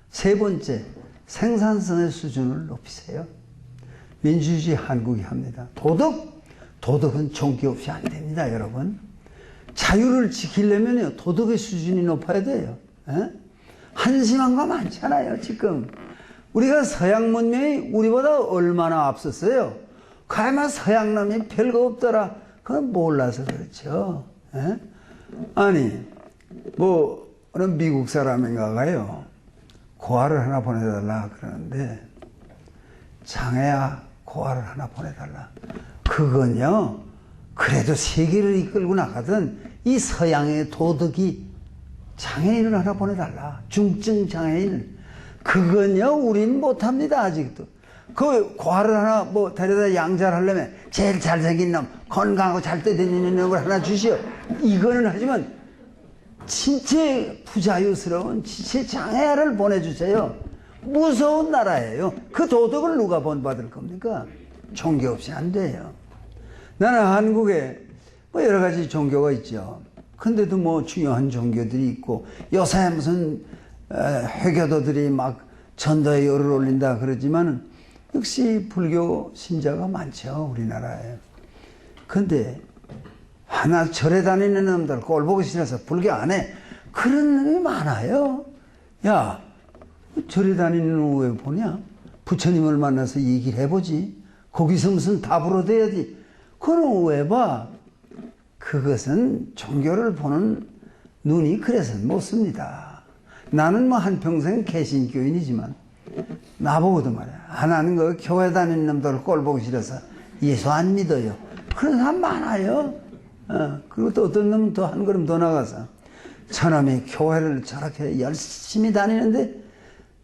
세 번째, 생산성의 수준을 높이세요. 민주주의 한국이 합니다. 도덕은 종교 없이 안 됩니다, 여러분. 자유를 지키려면요, 도덕의 수준이 높아야 돼요. 에? 한심한 거 많잖아요, 지금. 우리가 서양 문명이 우리보다 얼마나 앞섰어요. 가만 서양놈이 별거 없더라. 그건 몰라서 그렇죠. 에? 아니, 어느 미국 사람인가가요, 고아를 하나 보내달라 그러는데, 장애야, 고아를 하나 보내달라. 그건요, 그래도 세계를 이끌고 나가던 이 서양의 도덕이 장애인을 하나 보내달라. 중증 장애인을. 그건요, 우린 못합니다, 아직도. 그 고아를 하나 데려다 양자를 하려면 제일 잘생긴 놈, 건강하고 잘 떠다니는 놈을 하나 주시오. 이거는 하지만 진짜 부자유스러운 진짜 장애아를 보내주세요. 무서운 나라예요. 그 도덕을 누가 본받을 겁니까? 종교 없이 안 돼요. 나는 한국에 여러 가지 종교가 있죠. 근데도 중요한 종교들이 있고, 요새 무슨 회교도들이 막 전도에 열을 올린다 그러지만 역시 불교 신자가 많죠, 우리나라에. 근데 하나 절에 다니는 놈들 꼴 보기 싫어서 불교 안 해. 그런 놈이 많아요. 야, 절에 다니는 놈 왜 보냐? 부처님을 만나서 얘기를 해보지. 거기서 무슨 답을 얻어야지. 그건 왜 봐? 그것은 종교를 보는 눈이 그래서 못 씁니다. 나는 한평생 개신교인이지만 나보고도 말이야. 나는 그 교회 다니는 놈들 꼴 보기 싫어서 예수 안 믿어요. 그런 사람 많아요. 그리고 또 어떤 놈은 또 한 걸음 더 나가서 저놈이 교회를 저렇게 열심히 다니는데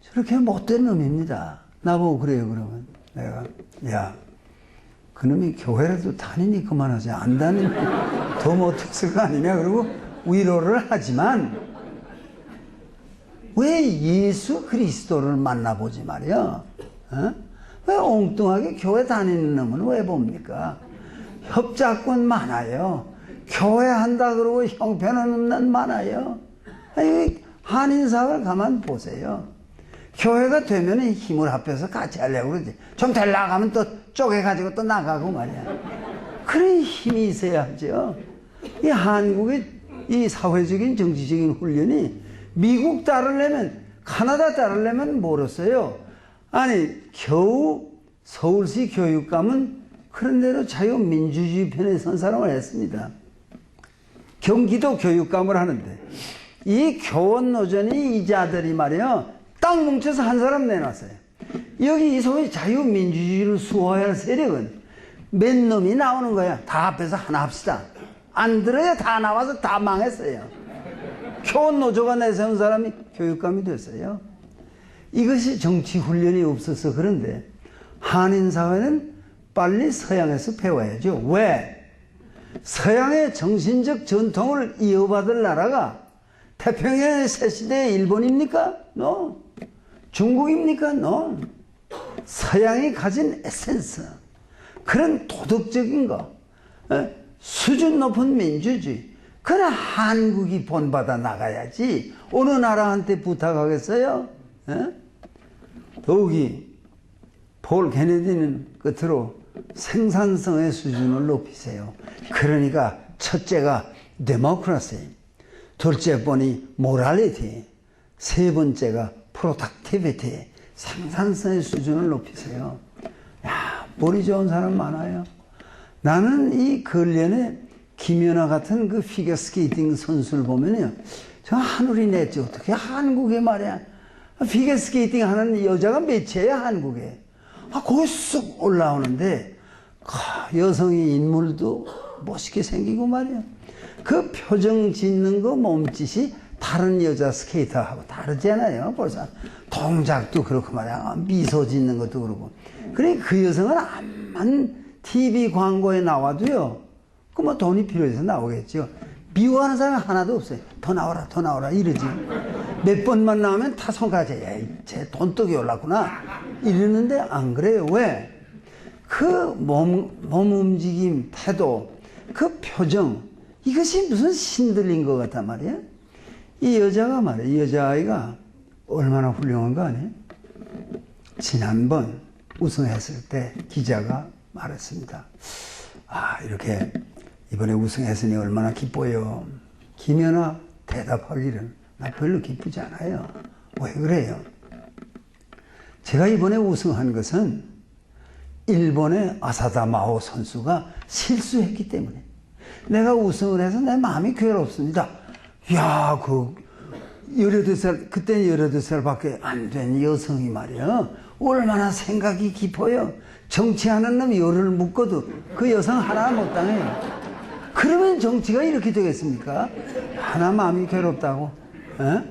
저렇게 못된 놈입니다. 나보고 그래요. 그러면 내가, 야, 그놈이 교회라도 다니니 그만하지. 안 다니면 더 못했을 거 아니냐. 그러고 위로를 하지만 왜 예수 그리스도를 만나보지 말이야. 왜 엉뚱하게 교회 다니는 놈은 왜 봅니까? 협작권 많아요. 교회 한다 그러고 형편없는 놈 많아요. 한인사회를 가만 보세요. 교회가 되면 힘을 합해서 같이 하려고 그러지. 좀 되려고 하면 또 쪼개가지고 또 나가고 말이야. 그런 힘이 있어야 하죠. 이 한국의 이 사회적인 정치적인 훈련이 미국 따르려면, 카나다 따르려면 멀었어요. 아니, 겨우 서울시 교육감은 그런 대로 자유민주주의 편에 선 사람을 했습니다. 경기도 교육감을 하는데, 이 교원노조니 이자들이 말이야, 딱 뭉쳐서 한 사람 내놨어요. 여기 이 소위 자유민주주의를 수호할 세력은 몇 놈이 나오는 거야. 다 합해서 하나 합시다. 안 들어야 다 나와서 다 망했어요. 교원노조가 내세운 사람이 교육감이 됐어요. 이것이 정치훈련이 없어서 그런데 한인사회는 빨리 서양에서 배워야죠. 왜? 서양의 정신적 전통을 이어받을 나라가 태평양의 새시대의 일본입니까? No. 중국입니까? No. 서양이 가진 에센스, 그런 도덕적인 거, 수준 높은 민주주의, 그래 한국이 본받아 나가야지 어느 나라한테 부탁하겠어요? 더욱이 폴 케네디는 끝으로 생산성의 수준을 높이세요. 그러니까 첫째가 데모크라시, 둘째 번이 모랄리티, 세 번째가 프로덕티비티, 생산성의 수준을 높이세요. 야, 머리 좋은 사람 많아요. 나는 이 근련에 김연아 같은 그 피겨스케이팅 선수를 보면요, 저 하늘이 냈지. 어떻게 한국에 말이야, 피겨스케이팅 하는 여자가 몇이에요 한국에. 거기 쑥 올라오는데 여성의 인물도 멋있게 생기고 말이야. 그 표정 짓는 거 몸짓이 다른 여자 스케이터하고 다르잖아요. 벌써 동작도 그렇고 말이야. 미소 짓는 것도 그렇고. 그래 그 여성은 암만 TV 광고에 나와도요. 그 뭐 돈이 필요해서 나오겠죠. 미워하는 사람 하나도 없어요. 더 나와라, 더 나와라 이러지. 몇 번만 나오면 다 손가락에 에이, 쟤 돈독이 올랐구나 이러는데 안 그래요. 왜? 그 몸 움직임, 태도, 그 표정 이것이 무슨 신들린 것 같단 말이야. 이 여자가 말이야. 이 여자아이가 얼마나 훌륭한 거 아니에요? 지난번 우승했을 때 기자가 말했습니다. 아, 이렇게 이번에 우승했으니 얼마나 기뻐요. 김연아 대답하기를 나 별로 기쁘지 않아요. 왜 그래요? 제가 이번에 우승한 것은 일본의 아사다 마오 선수가 실수했기 때문에 내가 우승을 해서 내 마음이 괴롭습니다. 야, 그 18살, 그때는 18살밖에 안 된 여성이 말이야. 얼마나 생각이 깊어요. 정치하는 놈 열을 묶어도 그 여성 하나 못 당해요. 그러면 정치가 이렇게 되겠습니까? 하나 마음이 괴롭다고? 에?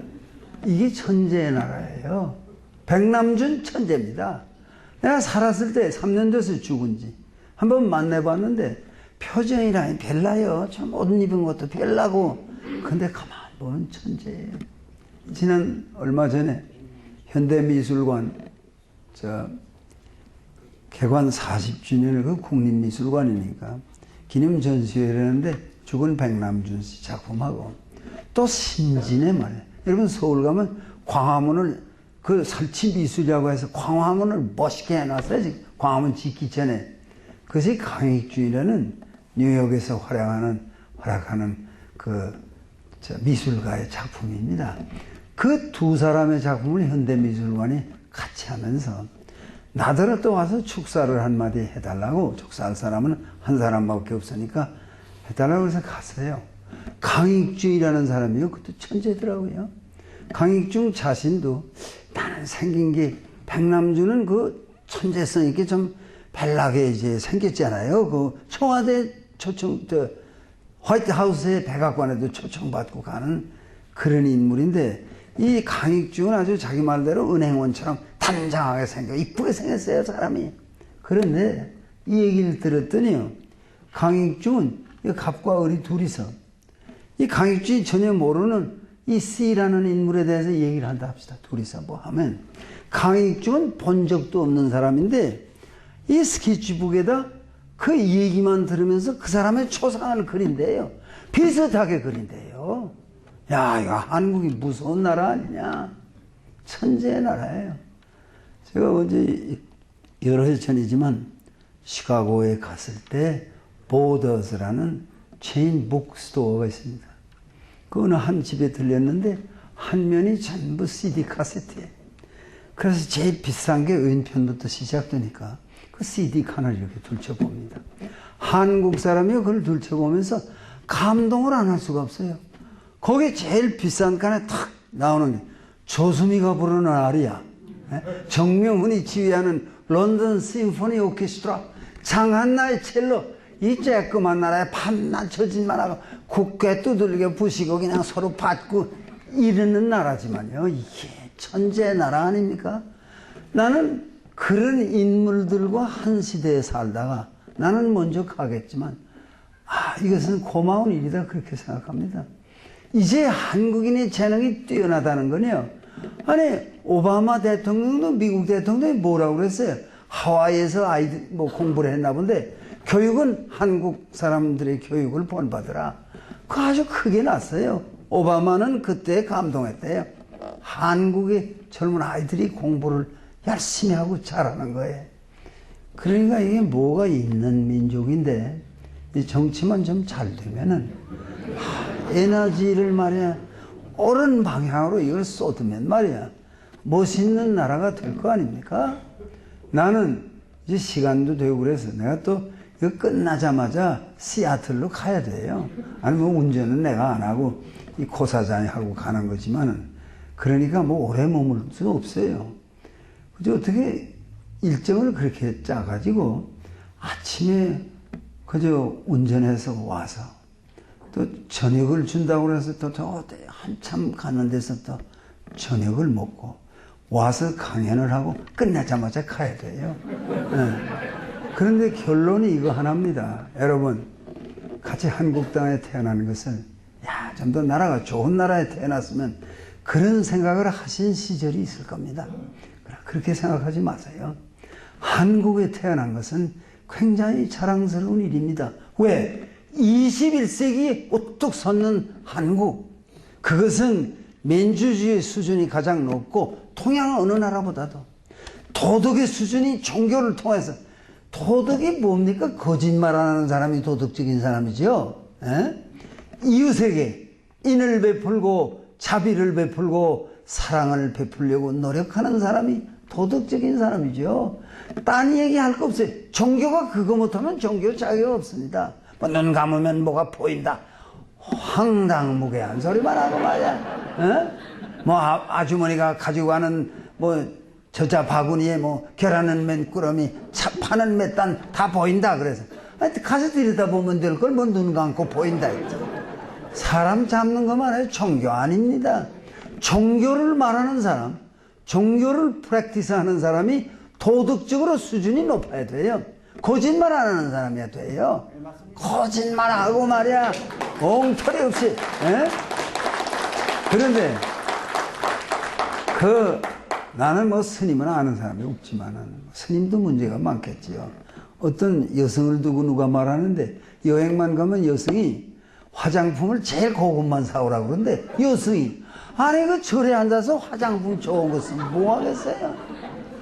이게 천재의 나라예요. 백남준 천재입니다. 내가 살았을 때 3년 됐어요, 죽은 지. 한번 만나봤는데 표정이랑 별나요. 참 옷 입은 것도 별나고. 근데 가만 보면 천재예요. 지난 얼마 전에 현대미술관 개관 40주년을 그 국립미술관이니까 기념 전시회를 했는데 죽은 백남준 씨 작품하고 또 신진의 말이에요. 여러분 서울 가면 광화문을 그 설치 미술이라고 해서 광화문을 멋있게 해놨어요. 광화문 짓기 전에. 그것이 강익준이라는 뉴욕에서 활약하는 그 미술가의 작품입니다. 그 두 사람의 작품을 현대미술관이 같이 하면서 나더러 또 와서 축사를 한마디 해달라고. 축사할 사람은 한 사람밖에 없으니까 해달라고 해서 갔어요. 강익준이라는 사람이요. 그것도 천재더라고요. 강익준 자신도 나는 생긴 게 백남준은 그 천재성 있게 좀 벨나게 이제 생겼잖아요. 그 청와대 화이트하우스의 백악관에도 초청받고 가는 그런 인물인데 이 강익준은 아주 자기 말대로 은행원처럼 단장하게 생겨 이쁘게 생겼어요, 사람이. 그런데 이 얘기를 들었더니요, 강익준은 갑과 을이 둘이서 이 강익준이 전혀 모르는 이 C라는 인물에 대해서 얘기를 한다 합시다. 둘이서 뭐 하면 강익준은 본 적도 없는 사람인데 이 스케치북에다 그 얘기만 들으면서 그 사람의 초상을 그린대요. 비슷하게 그린대요. 야, 이거 한국이 무서운 나라 아니냐. 천재의 나라예요. 제가 언제 여러 해 전이지만 시카고에 갔을 때 보더스라는 체인 북스토어가 있습니다. 그 어느 한 집에 들렸는데 한 면이 전부 CD 카세트예요. 그래서 제일 비싼 게 왼편부터 시작되니까 그 CD 칸을 이렇게 들춰봅니다. 한국 사람이 그걸 들춰보면서 감동을 안 할 수가 없어요. 거기에 제일 비싼 칸에 탁 나오는 게 조수미가 부르는 아리아, 정명훈이 지휘하는 런던 심포니 오케스트라, 장한나의 첼로, 이 쬐끄만 나라에 밤낮 처진만 하고 국괴 두들겨 부시고 그냥 서로 받고 이러는 나라지만요. 이게 천재의 나라 아닙니까? 나는 그런 인물들과 한 시대에 살다가 나는 먼저 가겠지만 이것은 고마운 일이다 그렇게 생각합니다. 이제 한국인의 재능이 뛰어나다는 거요. 아니 오바마 대통령도 미국 대통령이 뭐라고 그랬어요? 하와이에서 아이들 뭐 공부를 했나 본데 교육은 한국 사람들의 교육을 본받으라. 그거 아주 크게 났어요. 오바마는 그때 감동했대요. 한국의 젊은 아이들이 공부를 열심히 하고 잘하는 거예요. 그러니까 이게 뭐가 있는 민족인데 이 정치만 좀 잘 되면은 에너지를 말이야 옳은 방향으로 이걸 쏟으면 말이야 멋있는 나라가 될 거 아닙니까? 나는 이제 시간도 되고 그래서 내가 또 이거 끝나자마자 시애틀로 가야 돼요. 아니면 운전은 내가 안 하고 이 코사장이 하고 가는 거지만은 그러니까 뭐 오래 머물 수 없어요. 그저 어떻게 일정을 그렇게 짜가지고 아침에 그저 운전해서 와서 또 저녁을 준다고 그래서 또 저 한참 가는 데서 또 저녁을 먹고 와서 강연을 하고 끝나자마자 가야 돼요. 네. 그런데 결론이 이거 하나입니다. 여러분, 같이 한국 땅에 태어나는 것은 좀 더 나라가 좋은 나라에 태어났으면 그런 생각을 하신 시절이 있을 겁니다. 그렇게 생각하지 마세요. 한국에 태어난 것은 굉장히 자랑스러운 일입니다. 왜? 21세기에 우뚝 섰는 한국. 그것은 민주주의 수준이 가장 높고 동양 어느 나라보다도 도덕의 수준이 종교를 통해서 도덕이 뭡니까? 거짓말하는 사람이 도덕적인 사람이죠. 에? 이웃에게 인을 베풀고 자비를 베풀고 사랑을 베풀려고 노력하는 사람이 도덕적인 사람이죠. 딴 얘기할 거 없어요. 종교가 그거 못하면 종교 자격 없습니다. 뭐 눈 감으면 뭐가 보인다. 황당무계한 소리만 하고 말이야. 에? 뭐 아주머니가 가지고 가는 뭐 저자 바구니에 뭐 계란은 맨 꾸러미 파는 몇 단 다 보인다 그래서 가서 들여다보면 될 걸 뭐 눈 감고 보인다 했죠. 사람 잡는 것만 해도 종교 아닙니다. 종교를 말하는 사람, 종교를 프랙티스하는 사람이 도덕적으로 수준이 높아야 돼요. 거짓말 안 하는 사람이야 돼요. 거짓말하고 말이야 엉터리 없이. 에? 그런데 나는 뭐 스님은 아는 사람이 없지만은 스님도 문제가 많겠지요. 어떤 여성을 두고 누가 말하는데 여행만 가면 여성이 화장품을 제일 고급만 사오라고 그러는데 여성이 아니 그 절에 앉아서 화장품 좋은 거 쓰면 뭐 하겠어요?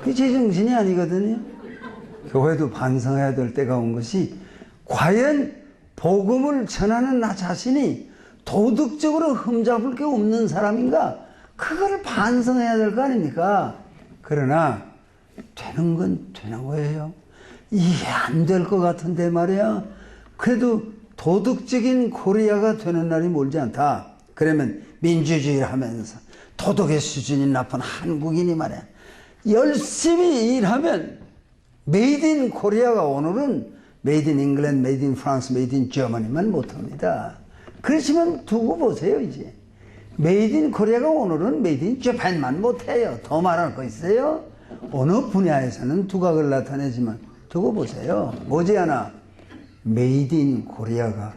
그게 제 정신이 아니거든요. 교회도 반성해야 될 때가 온 것이 과연 복음을 전하는 나 자신이 도덕적으로 흠잡을 게 없는 사람인가? 그걸 반성해야 될 거 아닙니까? 그러나 되는 건 되는 거예요. 이게 안 될 것 같은데 말이야. 그래도 도덕적인 코리아가 되는 날이 멀지 않다. 그러면 민주주의를 하면서 도덕의 수준이 높은 한국인이 말이야. 열심히 일하면 메이드 인 코리아가 오늘은 메이드 인 잉글랜드, 메이드 인 프랑스, 메이드 인 저머니만 못합니다. 그렇지만 두고 보세요 이제. 메이드 인 코리아가 오늘은 메이드 인 재팬만 못해요. 더 말할 거 있어요? 어느 분야에서는 두각을 나타내지만 두고 보세요. 머지않아 메이드 인 코리아가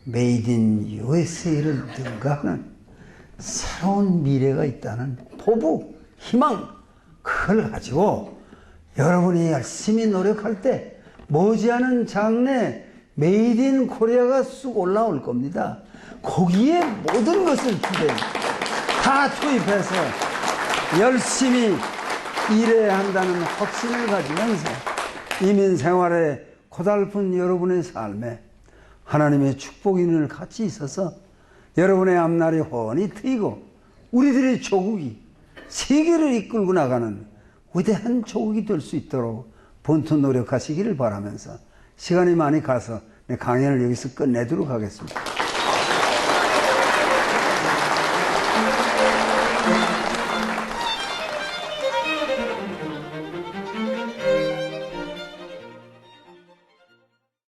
메이드 인 USA를 능가하는 새로운 미래가 있다는 포부, 희망, 그걸 가지고 여러분이 열심히 노력할 때 머지않은 장래 메이드 인 코리아가 쑥 올라올 겁니다. 거기에 모든 것을 다 투입해서 열심히 일해야 한다는 확신을 가지면서 이민 생활에 고달픈 여러분의 삶에 하나님의 축복인을 같이 있어서 여러분의 앞날이 훤히 트이고 우리들의 조국이 세계를 이끌고 나가는 위대한 조국이 될 수 있도록 본투 노력하시기를 바라면서 시간이 많이 가서 내 강연을 여기서 끝내도록 하겠습니다.